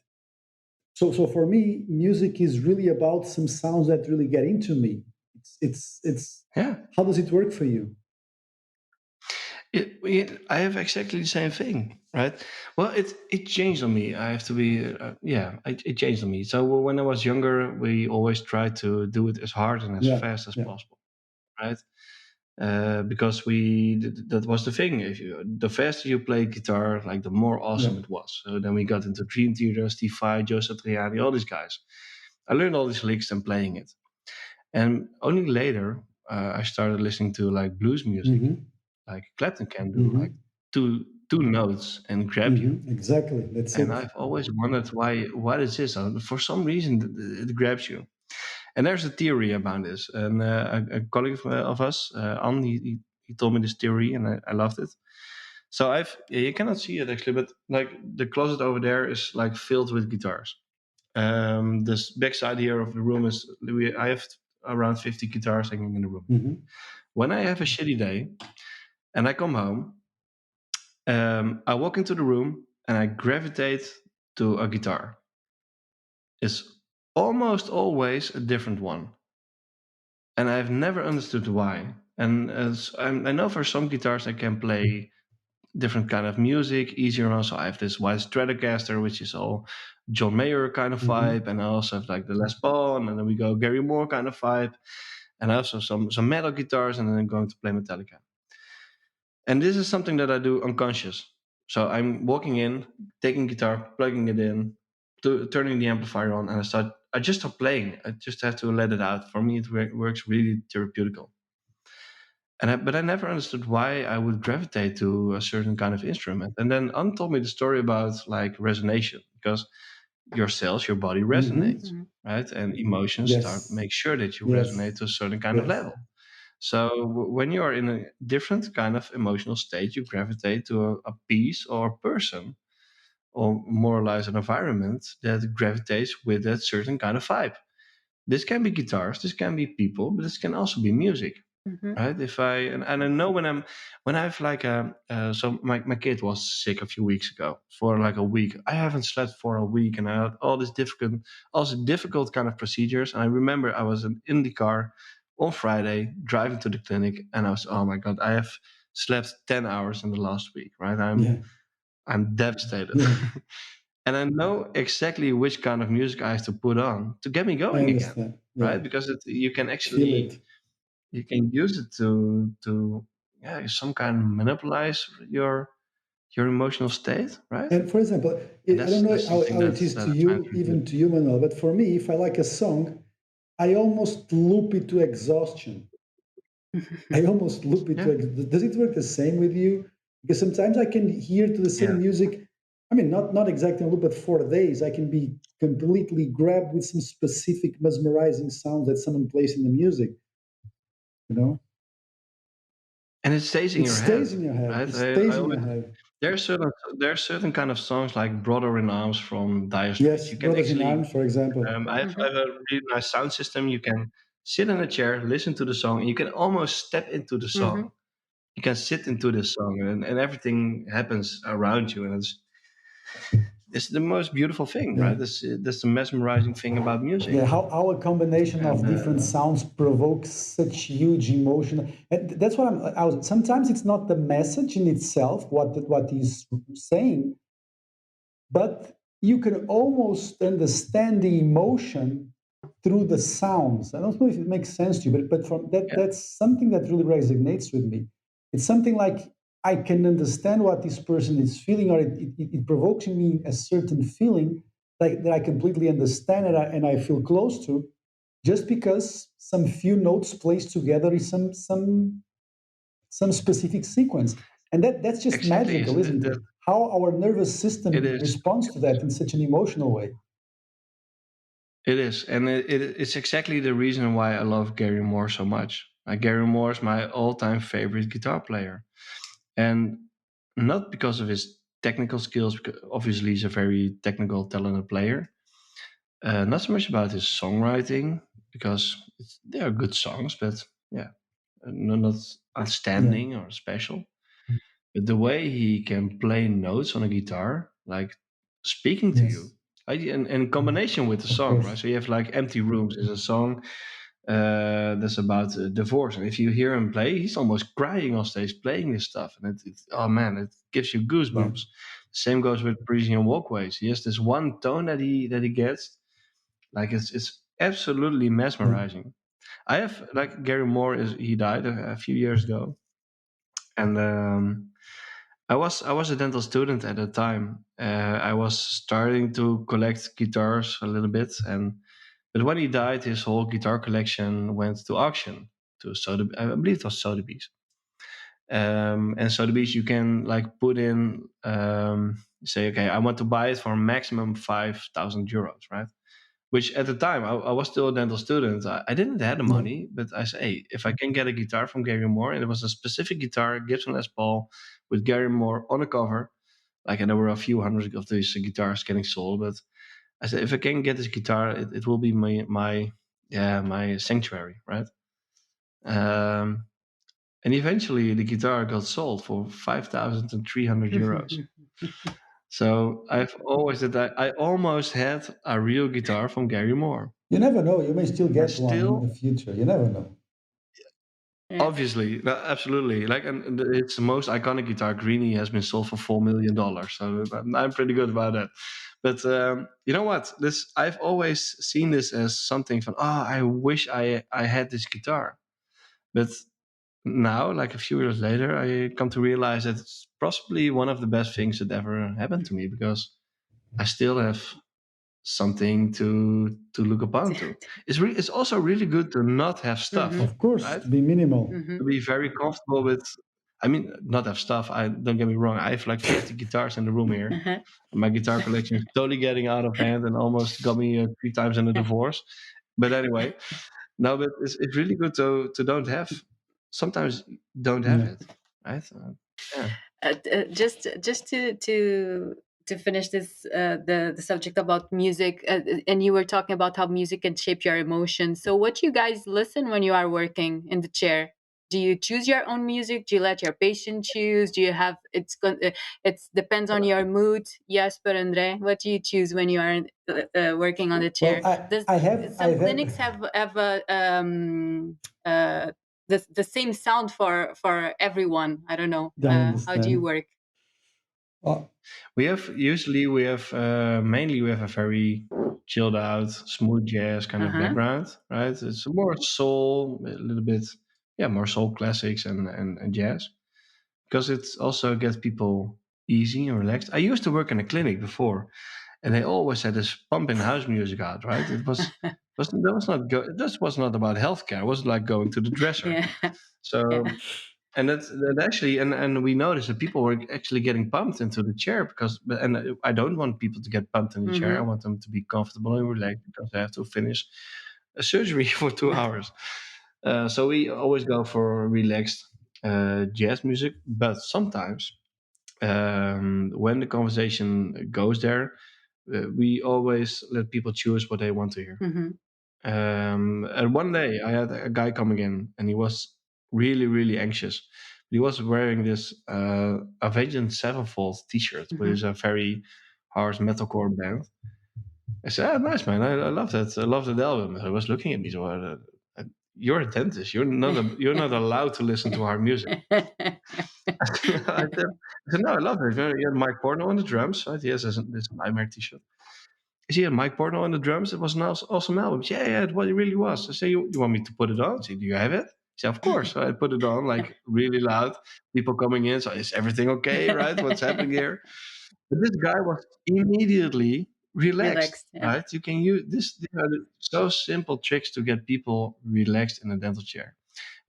So for me, music is really about some sounds that really get into me. It's Yeah. How does it work for you? I have exactly the same thing, right? Well, it changed on me. I have to be, it changed on me. So when I was younger, we always tried to do it as hard and as Yeah, fast as yeah, possible, right? Because that was the thing. If you the faster you play guitar, like the more yeah. awesome it was. So then we got into Dream Theater, Steve Vai, Joe Satriani, all these guys. I learned all these licks and playing it, and only later I started listening to like blues music, Mm-hmm. like Clapton can do, like Mm-hmm. two notes and grab you. Mm-hmm. Exactly. That's And it. I've always wondered why this is. For some reason, it grabs you. And there's a theory about this. And a colleague of us, Anne, he told me this theory, and I loved it. So you cannot see it actually, but like the closet over there is like filled with guitars. This backside here of the room I have around 50 guitars hanging in the room. Mm-hmm. When I have a shitty day and I come home, I walk into the room and I gravitate to a guitar. It's almost always a different one, and I've never understood why. And I know for some guitars I can play different kind of music easier on. So I have this white Stratocaster, which is all John Mayer kind of Mm-hmm. vibe, and I also have like the Les Paul, and then we go Gary Moore kind of vibe, and I also some metal guitars, and then I'm going to play Metallica. And this is something that I do unconscious. So I'm walking in, taking guitar, plugging it in, turning the amplifier on, and I just start playing. I just have to let it out. For me, it works really therapeutical. But I never understood why I would gravitate to a certain kind of instrument. And then Anne told me the story about like resonation, because your cells, your body Mm-hmm. resonates, right? And emotions start Yes. make sure that you resonate Yes. to a certain kind of Yes. level. So when you are in a different kind of emotional state, you gravitate to a piece or a person, or more or less an environment that gravitates with that certain kind of vibe. This can be guitars, this can be people, but this can also be music, Mm-hmm. right? If I and I know when I've like so my kid was sick a few weeks ago for like a week. I haven't slept for a week, and I had all these difficult kind of procedures. And I remember I was in the car on Friday driving to the clinic, and I was, oh my god, I have slept 10 hours in the last week, right? Yeah. I'm devastated. Yeah. And I know exactly which kind of music I have to put on to get me I going again, understand. Yeah. right? Because you can Feel actually it. you can use it to yeah, some kind of manipulate your emotional state, right? And for example, And I don't know that's something how it is that to I find you, really even to you, Manuel, but for me, if I like a song, I almost loop it to exhaustion. I almost loop it to good. Does it work the same with you? Because sometimes I can hear to the Yeah, same yeah. music. I mean, not exactly a loop, but for days, I can be completely grabbed with some specific mesmerizing sound that someone plays in the music. You know, And it stays in it your head, stays in your head. right? It I stays in your always head. There are certain kind of songs like "Brother in Arms" from Dire Straits. Yes, You can Brothers in actually Arms, for example. Mm-hmm. I have a really nice sound system. You can sit in a chair, listen to the song, and you can almost step into the Mm-hmm. song. You can sit into the song, and everything happens around you, and it's the most beautiful thing, Yeah. right? That's the mesmerizing thing about music. Yeah, how a combination And of different sounds provokes such huge emotion, and that's what sometimes it's not the message in itself, what he's saying, but you can almost understand the emotion through the sounds. I don't know if it makes sense to you, but from yeah, that's something that really resonates with me. It's something like I can understand what this person is feeling, or it provokes in me a certain feeling like that I completely understand it and I feel close to, just because some few notes placed together is some specific sequence. And that's just exactly. magical, isn't it? How our nervous It system is. responds to that in such an emotional way. It is, and it's exactly the reason why I love Gary Moore so much. Gary Moore is my all-time favorite guitar player, and not because of his technical skills, because obviously he's a very technical, talented player. Not so much about his songwriting, because they are good songs, but yeah, not Yeah. outstanding or special. But the way he can play notes on a guitar, like speaking to you, Yes. in combination with the Of song, right? course. So you have like "Empty Rooms" is a song, that's about divorce. And if you hear him play, he's almost crying on stage playing this stuff. And oh man, it gives you Yeah. goosebumps. Same goes with Parisian Walkways. He has this one tone that he gets, like it's absolutely mesmerizing. I have, like, Gary Moore, he died a few years ago, and I was a dental student at the time. I was starting to collect guitars a little bit, but when he died, his whole guitar collection went to auction to I believe it was Sotheby's. And Sotheby's, you can like put in, say, okay, I want to buy it for maximum 5,000 euros, right? Which at the time I was still a dental student. I didn't have the Yeah. money, but I said, hey, if I can get a guitar from Gary Moore, and it was a specific guitar, Gibson Les Paul, with Gary Moore on the cover, like, and there were a few hundreds of these guitars getting sold. But I said, if I can get this guitar, it will be my sanctuary, right? And eventually the guitar got sold for 5,300 euros. So I've always said that I almost had a real guitar from Gary Moore. You never know. You may still I get one in still, the future. You never know. Yeah. obviously, absolutely, like, and it's the most iconic guitar. Greenie has been sold for $4 million, so I'm pretty good about that. But you know what? I've always seen this as something from, I wish I had this guitar. But now, like a few years later, I come to realize that it's possibly one of the best things that ever happened to me, because I still have something to look upon to. It's also really good to not have stuff, Of course, right? to be minimal. To be very comfortable with. I mean, not have stuff. I don't get me wrong. I have like 50 guitars in the room here. Uh-huh. My guitar collection is totally getting out of hand and almost got me 3 times in a divorce. But anyway, no, but it's really good to don't have. Sometimes don't have Yeah. it, right? Yeah. Just to finish this the subject about music, and you were talking about how music can shape your emotions. So what you guys listen when you are working in the chair? Do you choose your own music? Do you let your patient choose? Do you have it's depends on your mood? Jasper, Andre, what do you choose when you are working on the chair? Well, Does I have some clinics have a the same sound for everyone? I don't know. I How do you understand. work? Oh, We have mainly we have a very chilled out, smooth jazz kind of Uh-huh. background, right? It's more soul, a little bit, yeah, more soul classics and jazz, because it also gets people easy and relaxed. I used to work in a clinic before, and they always had this pumping house music out, right? That was not about healthcare. It was like going to the dresser. Yeah. Yeah. So, and that actually, and we noticed that people were actually getting pumped into the chair, and I don't want people to get pumped in the chair. I Mm-hmm. want them to be comfortable and relaxed, because they have to finish a surgery for 2 hours. So we always go for relaxed jazz music, but sometimes, when the conversation goes there, we always let people choose what they want to hear. Mm-hmm. And one day I had a guy coming in, and he was really, really anxious. He was wearing this Avenged Sevenfold T-shirt, which Mm-hmm. is a very harsh metalcore band. I said, "Ah, nice, man. I love that. I love that album." I was looking at me, so you're a dentist. You're not allowed to listen to hard music. I said, no, I love it. You had Mike Portnoy on the drums, right? He has this Nightmare T-shirt. Is he had Mike Portnoy on the drums? It was an awesome album. Yeah, it really was. I say, you want me to put it on? I say, do you have it? He said, of course. So I put it on, like, really loud. People coming in. So, is everything okay, right? What's happening here? But this guy was immediately relaxed, Relaxed. Yeah. right? You can use this. These are so simple tricks to get people relaxed in a dental chair.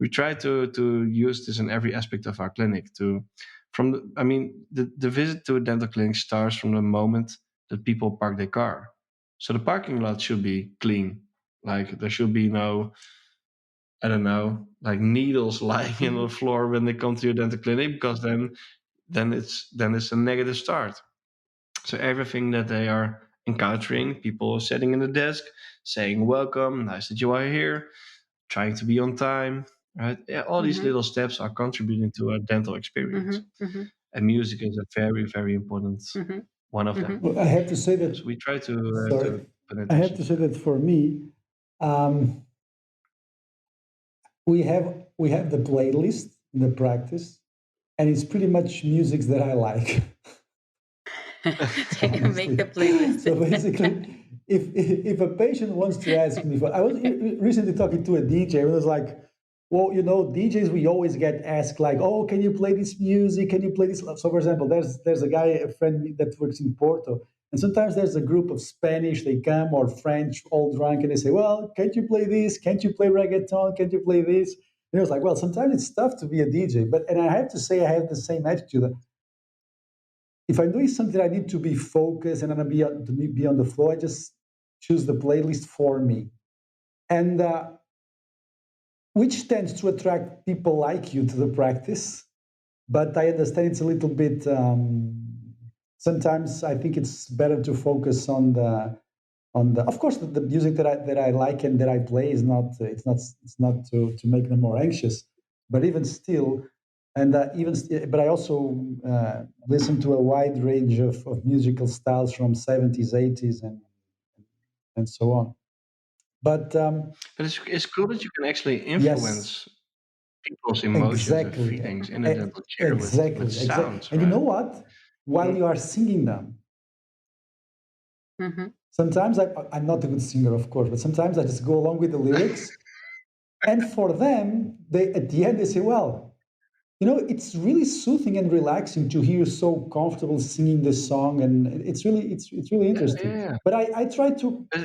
We try to use this in every aspect of our clinic. The visit to a dental clinic starts from the moment that people park their car. So the parking lot should be clean. Like, there should be no, I don't know, like needles lying on the floor when they come to your dental clinic, because then it's a negative start. So everything that they are encountering, people sitting in the desk, saying welcome, nice that you are here, trying to be on time, right? Yeah, all these Mm-hmm. little steps are contributing to a dental experience. Mm-hmm. Mm-hmm. And music is a very, very important Mm-hmm. one of Mm-hmm. them. well, I have to say So that. we try to Sorry, pay I have attention to to say that. that for me, um, we have the playlist in the practice, and it's pretty much music that I like. So you make the playlist. So basically, if a patient wants to ask me for, I was recently talking to a DJ, and it was like, well, DJs, we always get asked like, oh, can you play this music? Can you play this? So for example, there's a guy, a friend that works in Porto, and sometimes there's a group of Spanish, they come, or French, all drunk, and they say, well, can't you play this? Can't you play reggaeton? Can't you play this? And I was like, well, sometimes it's tough to be a DJ, and I have to say I have the same attitude. If I'm doing something I need to be focused and I'm gonna be on the floor, I just choose the playlist for me, and which tends to attract people like you to the practice. But I understand it's a little bit. Sometimes I think it's better to focus on the. Of course, the music that I like and that I play is not. It's not to make them more anxious, but even still, and but I also listen to a wide range of musical styles from 70s, 80s, and so on. But But it's cool that you can actually yes, influence people's emotions and exactly, feelings in a dental chair exactly, with sounds, and you know right? what? While Mm. you are singing them, Mm-hmm. sometimes I'm not a good singer, of course, but sometimes I just go along with the lyrics, and for them, they at the end they say, "Well, it's really soothing and relaxing to hear you so comfortable singing this song, and it's really Yeah, interesting." yeah, yeah. But I try to But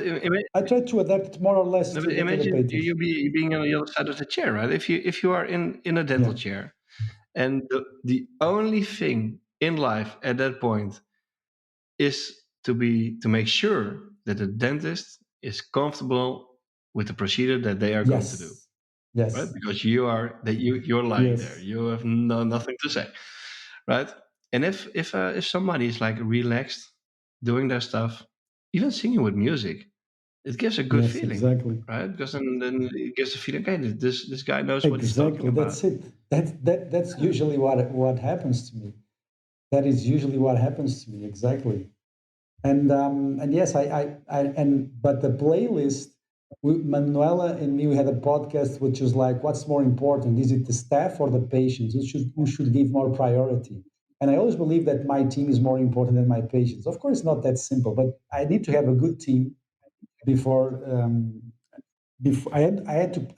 adapt it more or less no, to but the imagine patients. you being on the other side of the chair, right? If you are in a dental Yeah. chair, and the only thing in life at that point is to make sure that the dentist is comfortable with the procedure that they are going to do, Yes. right? Yes. Because you're lying there, Yes. you have nothing to say, right? And if somebody is like relaxed doing their stuff, even singing with music, it gives a good Yes. feeling, Exactly. right? Because then it gives the feeling, okay, this guy knows what he's talking Exactly. about. That's it. That's Yeah. usually what happens to me. That is usually what happens to me. Exactly. And yes, but the playlist, Manuela and me, we had a podcast which is like, what's more important? Is it the staff or the patients? Who should give more priority? And I always believe that my team is more important than my patients. Of course, it's not that simple, but I need to have a good team before.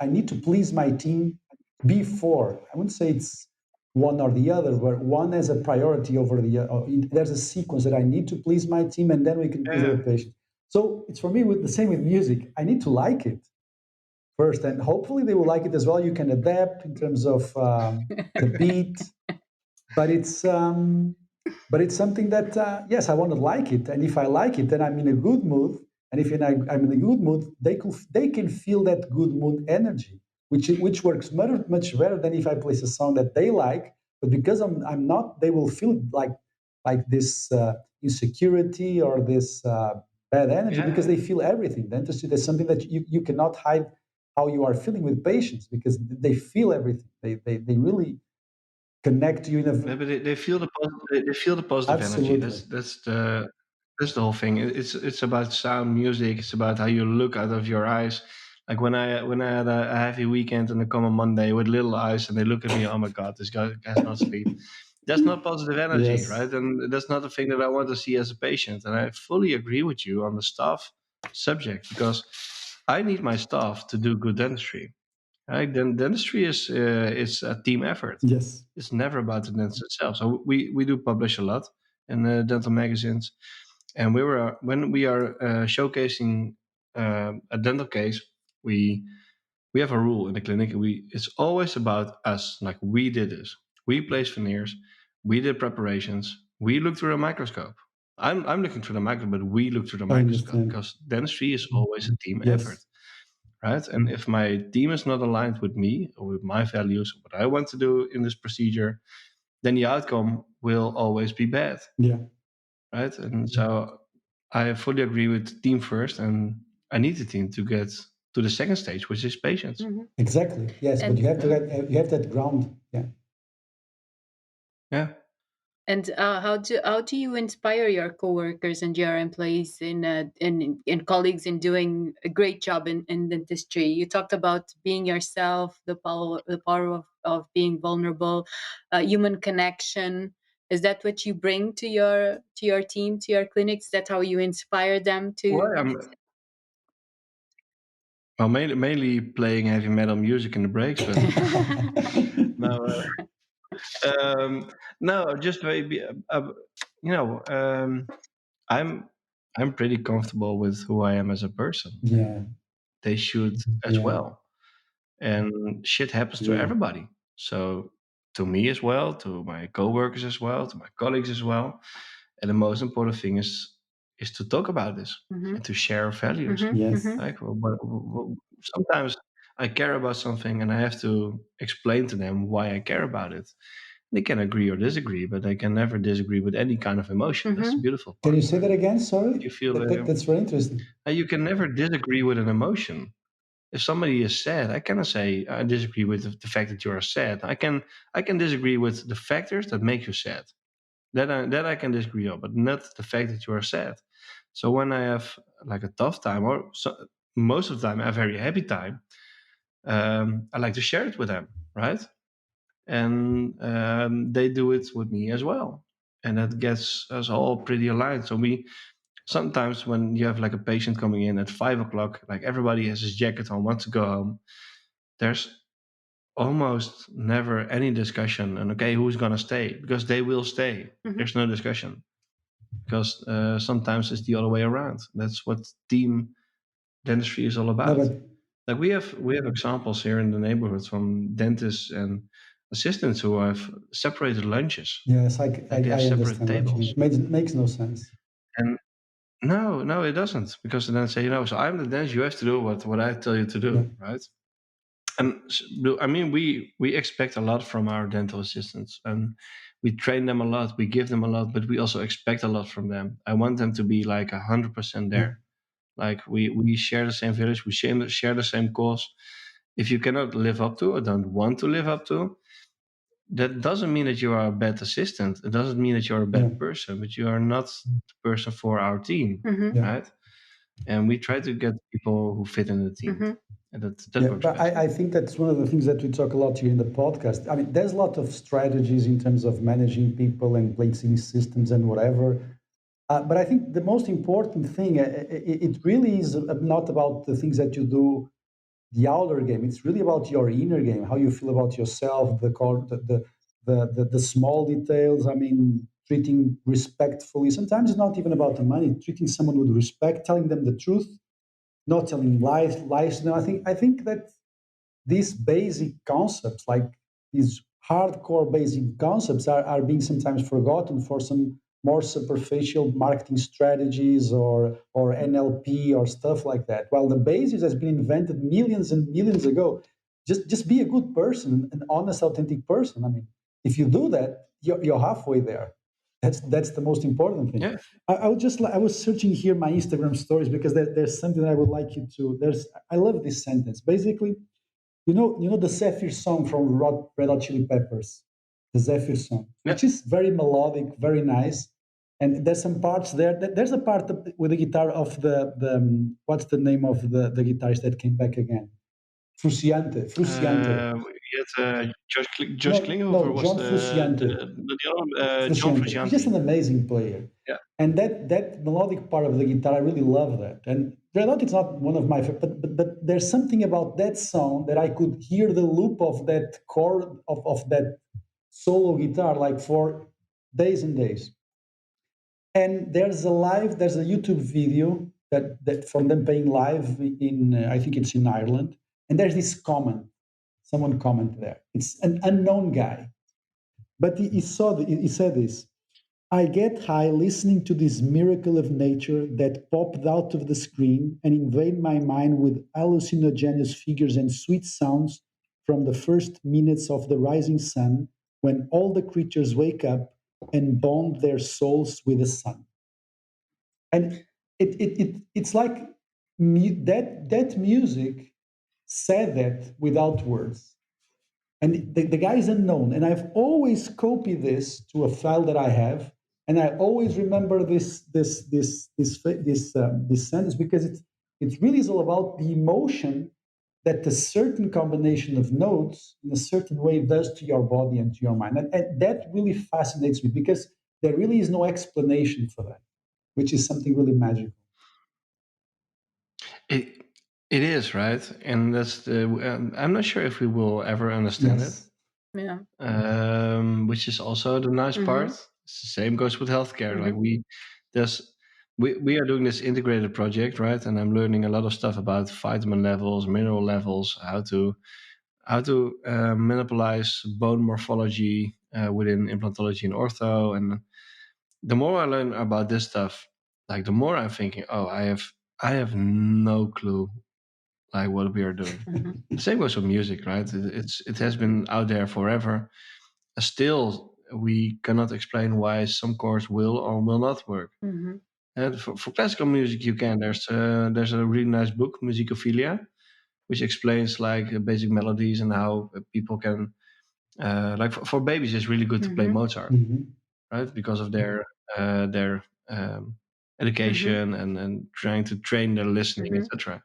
I need to please my team before. I wouldn't say it's one or the other, but one has a priority over the other. There's a sequence that I need to please my team, and then we can please Yeah. the patient. So it's for me with the same with music. I need to like it first, and hopefully they will like it as well. You can adapt in terms of the beat, but it's something that yes, I want to like it, and if I like it, then I'm in a good mood. And if I'm in a good mood, they can feel that good mood energy, which works much better than if I place a song that they like, but because I'm not, they will feel like this insecurity or this bad energy because Yeah. they feel everything. Dentistry, there's something that you cannot hide how you are feeling with patients because they feel everything. They really connect you in Yeah, a but they feel they feel the positive energy. absolutely. That's the whole thing. It's about sound, music. It's about how you look out of your eyes. Like when I had a heavy weekend and I come on Monday with little eyes and they look at me, oh my god, this guy has not sleep. That's not positive energy, Yes. right? And that's not the thing that I want to see as a patient. And I fully agree with you on the staff subject because I need my staff to do good dentistry. Right? Then dentistry is a team effort. Yes. It's never about the dentist itself. So we do publish a lot in dental magazines, and when we are showcasing a dental case, we have a rule in the clinic. It's always about us. Like we did this. We placed veneers. We did preparations. We looked through a microscope. I'm looking through the microscope, but we look through the I microscope understand. because dentistry is always a team effort, Yes. right? And if my team is not aligned with me or with my values, what I want to do in this procedure, then the outcome will always be bad, Yeah. right? And so I fully agree with team first, and I need the team to get to the second stage, which is patients. Mm-hmm. Exactly. Yes, but And you have that ground. Yeah. Yeah. And how do you inspire your coworkers and your employees in colleagues in doing a great job in dentistry? You talked about being yourself, the power of being vulnerable, human connection. Is that what you bring to your team, to your clinics? Is that how you inspire them Well, to? well, mainly playing heavy metal music in the breaks, but no, no, just maybe, you know, I'm I'm pretty comfortable with who I am as a person. Yeah, They should as yeah, well, and shit happens to yeah, everybody. So to me as well, to my coworkers as well, to my colleagues as well. And the most important thing is to talk about this Mm-hmm, and to share values. mm-hmm, yes. mm-hmm, Like, sometimes I care about something and I have to explain to them why I care about it. They can agree or disagree, but they can never disagree with any kind of emotion. That's the mm-hmm, beautiful Can part, you say right? that again? If Sorry, you feel that's very interesting. you can never disagree with an emotion. If somebody is sad, I cannot say I disagree with the fact that you are sad. I can disagree with the factors that make you sad. That I can disagree on, but not the fact that you are sad. So when I have like a tough time, or most of the time I have a very happy time, I like to share it with them, right? And they do it with me as well, and that gets us all pretty aligned. So we sometimes when you have like a patient coming in at 5 o'clock, like everybody has his jacket on, wants to go home. There's almost never any discussion, and okay, who's gonna stay? Because they will stay. mm-hmm. There's no discussion because sometimes it's the other way around. That's what team dentistry is all No, about. but Like we have examples here in the neighborhood from dentists and assistants who have separated lunches, yes, like they have I separate understand what you tables. mean. Makes no sense. And no, no, it doesn't, because then say, so I'm the dentist, you have to do what I tell you to Yeah, do, right? And I mean, we expect a lot from our dental assistants, and we train them a lot, we give them a lot, but we also expect a lot from them. I want them to be like 100% yeah, there. Like we share the same village, we share the same cause. If you cannot live up to or don't want to live up to, that doesn't mean that you are a bad assistant. It doesn't mean that you're a yeah, bad person, but you are not the person for our team, Mm-hmm. yeah. right? And we try to get people who fit in the team, Mm-hmm. and that Yeah, works but best. I think that's one of the things that we talk a lot here in the podcast. I mean, there's a lot of strategies in terms of managing people and placing systems and whatever. But I think the most important thing, it really is not about the things that you do, the outer game. It's really about your inner game, how you feel about yourself, the small details. I mean, treating respectfully. Sometimes it's not even about the money. Treating someone with respect, telling them the truth, not telling lies. No, I think that these basic concepts, like these hardcore basic concepts, are being sometimes forgotten for some more superficial marketing strategies or NLP or stuff like that. While the basis has been invented millions and millions ago. Just be a good person, an honest, authentic person. I mean, if you do that, you're halfway there. That's the most important thing. Yeah. I was searching here my Instagram stories because there's something that I would like you to. I love this sentence. Basically, you know the Zephyr song from Red Hot Chili Peppers, the Zephyr song, Yeah. which is very melodic, very nice, and there's some parts there. There's a part with the guitar of what's the name of the guitarist that came back again? Frusciante. We had Josh No, Klinghoffer no, was John the Frusciante. other, John Frusciante. He's just Frusciante. an amazing player. Yeah. And that melodic part of the guitar, I really love that. And Red Hot is not one of my favorite, but there's something about that song that I could hear the loop of that chord of that solo guitar like for days and days. And there's a YouTube video that from them playing live in I think it's in Ireland, and there's this comment, someone comment there. It's an unknown guy, but he said this. I get high listening to this miracle of nature that popped out of the screen and invade my mind with hallucinogenous figures and sweet sounds from the first minutes of the rising sun when all the creatures wake up and bond their souls with the sun. And it's like that music said that without words. And the guy is unknown. And I've always copied this to a file that I have, and I always remember this sentence, because it really is all about the emotion that a certain combination of notes in a certain way does to your body and to your mind. And that really fascinates me, because there really is no explanation for that, which is something really magical. It it is right, and that's the. I'm not sure if we will ever understand it. Yes. Yeah. Which is also the nice part. It's the same goes with healthcare. Like there's we are doing this integrated project, right? And I'm learning a lot of stuff about vitamin levels, mineral levels, how to monopolize bone morphology within implantology and ortho. And the more I learn about this stuff, like the more I'm thinking, oh, I have no clue like what we are doing. The same goes with music, right? It has been out there forever. Still, we cannot explain why some chords will or will not work. And for classical music, you can. There's a really nice book, Musicophilia, which explains like basic melodies and how people can like for babies. It's really good to play Mozart, right? Because of their education and trying to train their listening, etc.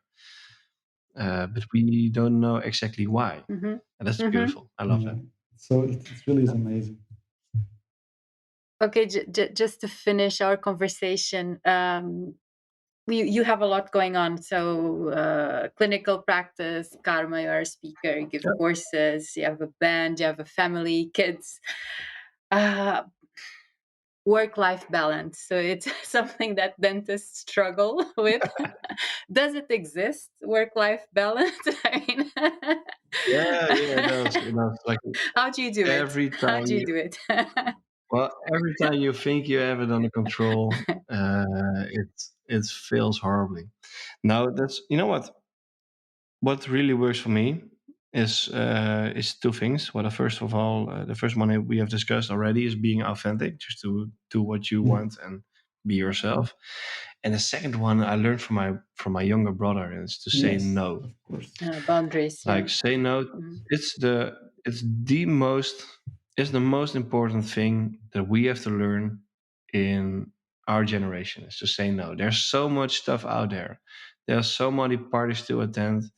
But we don't know exactly why, and that's beautiful. I love that. So it really is amazing. Okay, just to finish our conversation, you have a lot going on. So clinical practice, Karma, you're a speaker, you give courses, you have a band, you have a family, kids. Work-life balance. So it's something that dentists struggle with. Does it exist, work-life balance? I mean, Yeah, it does. Like how do you do it? every How time do you do it? well, every time you think you have it under control, it fails horribly. Now that's what really works for me is two things. Well, first of all, the first one we have discussed already is being authentic, just to do what you want and be yourself. And the second one I learned from my younger brother is to say no. Of course. Boundaries. Like say no. It's the most important thing that we have to learn in our generation is to say no. There's so much stuff out there. There's so many parties to attend.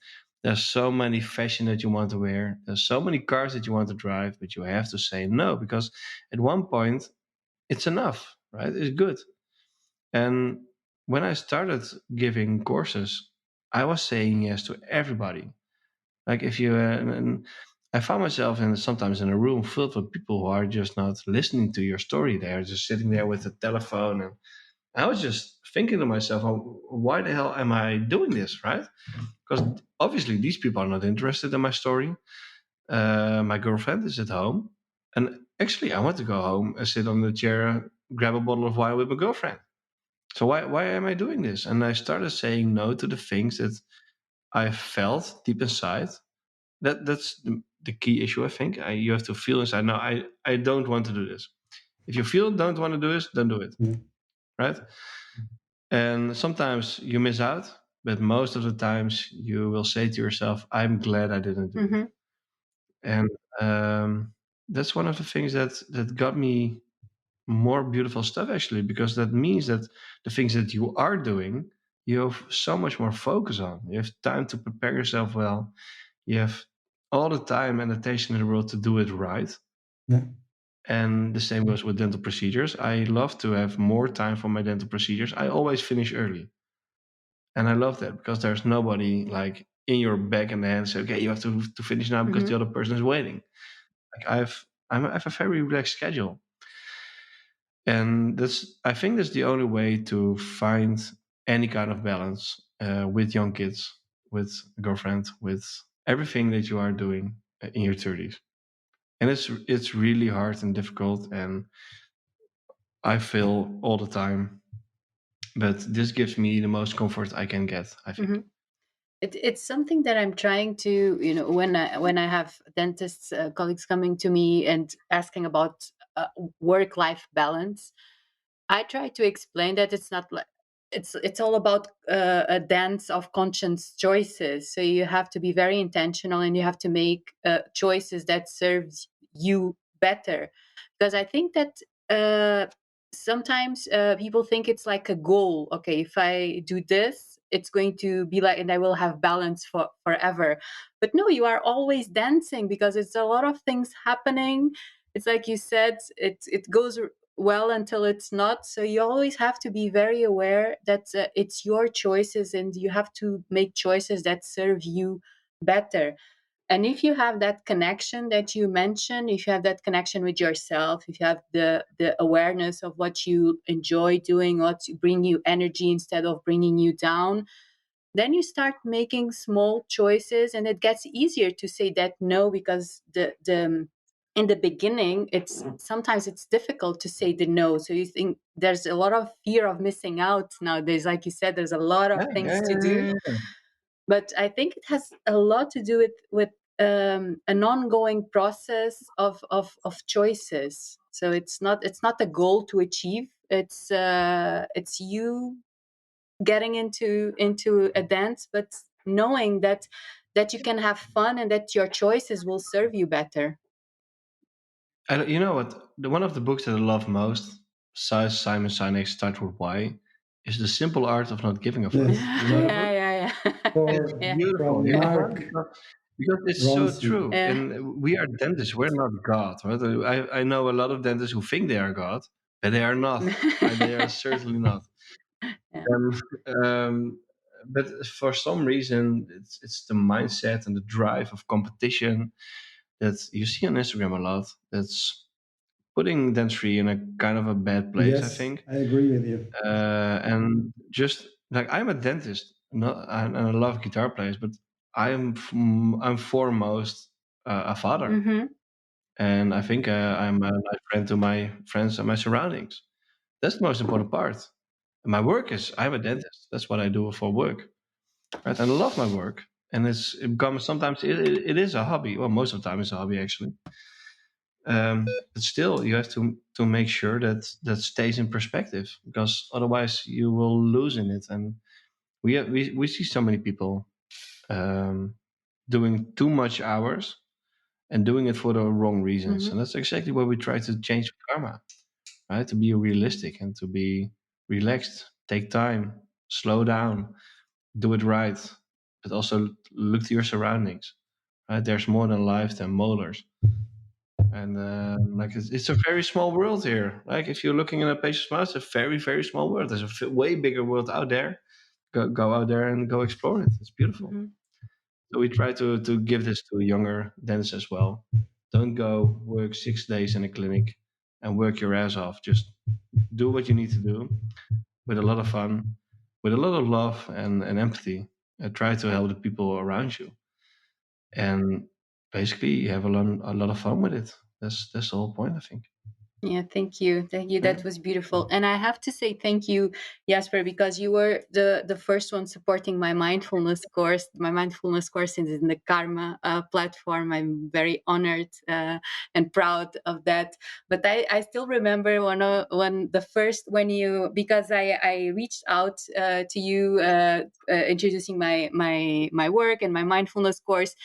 There's so many fashion that you want to wear. There's so many cars that you want to drive, but you have to say no because at one point it's enough, right? It's good. And when I started giving courses, I was saying yes to everybody. Like if you, and I found myself sometimes in a room filled with people who are just not listening to your story. They are just sitting there with a telephone, and I was just thinking to myself, oh, why the hell am I doing this, right? Because obviously these people are not interested in my story. My girlfriend is at home, and actually I want to go home and sit on the chair, grab a bottle of wine with my girlfriend. So why am I doing this? And I started saying no to the things that I felt deep inside. That's the key issue, I think. You have to feel inside. No, I don't want to do this. If you feel don't want to do this, don't do it, right? And sometimes you miss out, but most of the times you will say to yourself, "I'm glad I didn't do it." And that's one of the things that got me more beautiful stuff actually, because that means that the things that you are doing, you have so much more focus on. You have time to prepare yourself well. You have all the time and attention in the world to do it right. Yeah. And the same goes with dental procedures. I love to have more time for my dental procedures. I always finish early. And I love that because there's nobody like in your back and the hand say, okay, you have to finish now because the other person is waiting. Like I have a very relaxed schedule. And I think that's the only way to find any kind of balance with young kids, with a girlfriend, with everything that you are doing in your 30s. And it's really hard and difficult, and I fail all the time. But this gives me the most comfort I can get, I think. It's something that I'm trying to, when I have dentists colleagues coming to me and asking about work-life balance, I try to explain that it's not like it's all about a dance of conscious choices. So you have to be very intentional, and you have to make choices that serves you better. Because I think that sometimes people think it's like a goal. Okay, if I do this, it's going to be like, and I will have balance for forever. But no, you are always dancing, because it's a lot of things happening. It's like you said, it goes well until it's not. So you always have to be very aware that it's your choices, and you have to make choices that serve you better. And if you have that connection that you mentioned, if you have that connection with yourself, if you have the awareness of what you enjoy doing, what bring you energy instead of bringing you down, then you start making small choices, and it gets easier to say that no, because the in the beginning it's sometimes it's difficult to say the no. So you think there's a lot of fear of missing out nowadays. Like you said, there's a lot of Yeah, things yeah, to do, yeah, yeah. but I think it has a lot to do with an ongoing process of choices. So it's not a goal to achieve. It's you getting into a dance, but knowing that you can have fun, and that your choices will serve you better. And you know what? One of the books that I love most, besides Simon Sinek's Start with Why, is The Simple Art of Not Giving a Fuck. Yes, You know Yeah, the book? yeah, yeah. It's for Yeah, beautiful. from You know why? Mark Because it's so Ronson. true. yeah. And we are dentists. We're not God. Right? I know a lot of dentists who think they are God, but they are not. Right? They are certainly not. Yeah. Um, um, but for some reason, it's the mindset and the drive of competition that you see on Instagram a lot. That's putting dentistry in a kind of a bad place, I Yes, think. I agree with you. And just like I'm a dentist, not and I love guitar players, but I'm foremost a father, Mm-hmm. and I think I'm a nice friend to my friends and my surroundings. That's the most important part. My work is I'm a dentist. That's what I do for work, right? And I love my work, and it becomes sometimes it is a hobby. Well, most of the time it's a hobby actually. But still, you have to make sure that that stays in perspective, because otherwise you will lose in it. And we see so many people um, doing too much hours and doing it for the wrong reasons, Mm-hmm. and that's exactly what we try to change with Karma, right? To be realistic and to be relaxed, take time, slow down, do it right, but also look to your surroundings. Right? There's more than life than molars. And like it's a very small world here. Like if you're looking in a patient's mouth, it's a very very small world. There's a way bigger world out there. Go out there and go explore it. It's beautiful. Mm-hmm. So we try to give this to younger dentists as well. Don't go work 6 days in a clinic and work your ass off. Just do what you need to do with a lot of fun, with a lot of love and empathy. Try to help the people around you, and basically you have a lot of fun with it. That's the whole point, I think. Yeah, thank you. Thank you. Yeah. That was beautiful. And I have to say thank you, Jasper, because you were the first one supporting my mindfulness course. My mindfulness course is in the Karma platform. I'm very honored and proud of that. But I still remember when the first, when you, because I reached out to you introducing my work and my mindfulness course,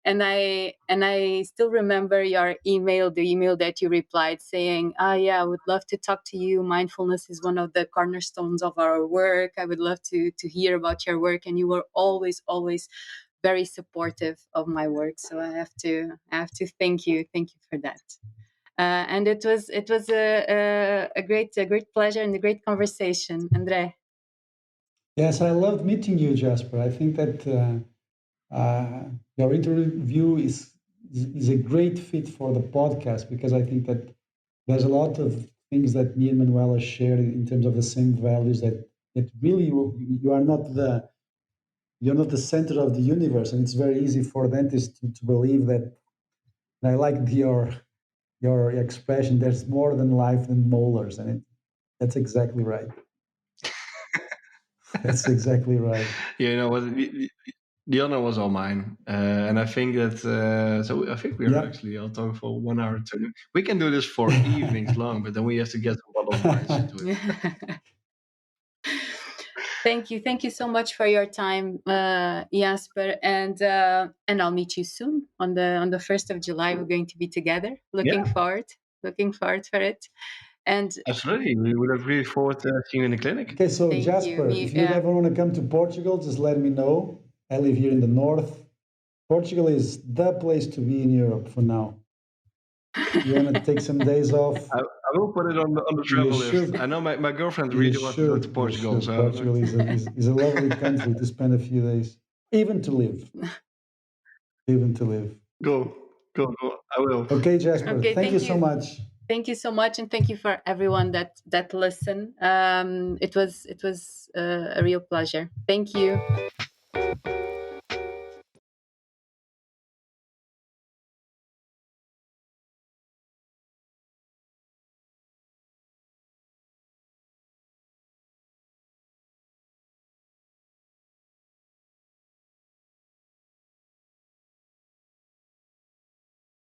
and I still remember your email, the email that you replied saying, yeah, I would love to talk to you. Mindfulness is one of the cornerstones of our work. I would love to hear about your work." And you were always very supportive of my work. So I have to thank you for that. And it was a great pleasure and a great conversation, Andre. Yes, I loved meeting you, Jasper. I think that your interview is a great fit for the podcast, because I think that there's a lot of things that me and Manuela share in terms of the same values, that really you are not the center of the universe, and it's very easy for dentists to believe that. And I like your expression. There's more than life than molars, and that's exactly right. That's exactly right. You know what? The honor was all mine, and I think that. So I think we are Yeah. actually all talking for 1 hour 30. We can do this for evenings long, but then we have to get some bottle of wines to it. Thank you so much for your time, Jasper, and I'll meet you soon on the 1st of July. We're going to be together. Looking forward for it. And absolutely, we would have really forward to seeing you in the clinic. Okay, so Jasper, if you ever want to come to Portugal, just let me know. I live here in the north. Portugal is the place to be in Europe for now. You want to take some days off? I will put it on the travel list. I know my girlfriend really wants to go to Portugal. So Portugal is a lovely country to spend a few days, even to live. Go. I will. Okay, Jasper. Okay, thank you so much. Thank you so much, and thank you for everyone that listened. It was a real pleasure. Thank you.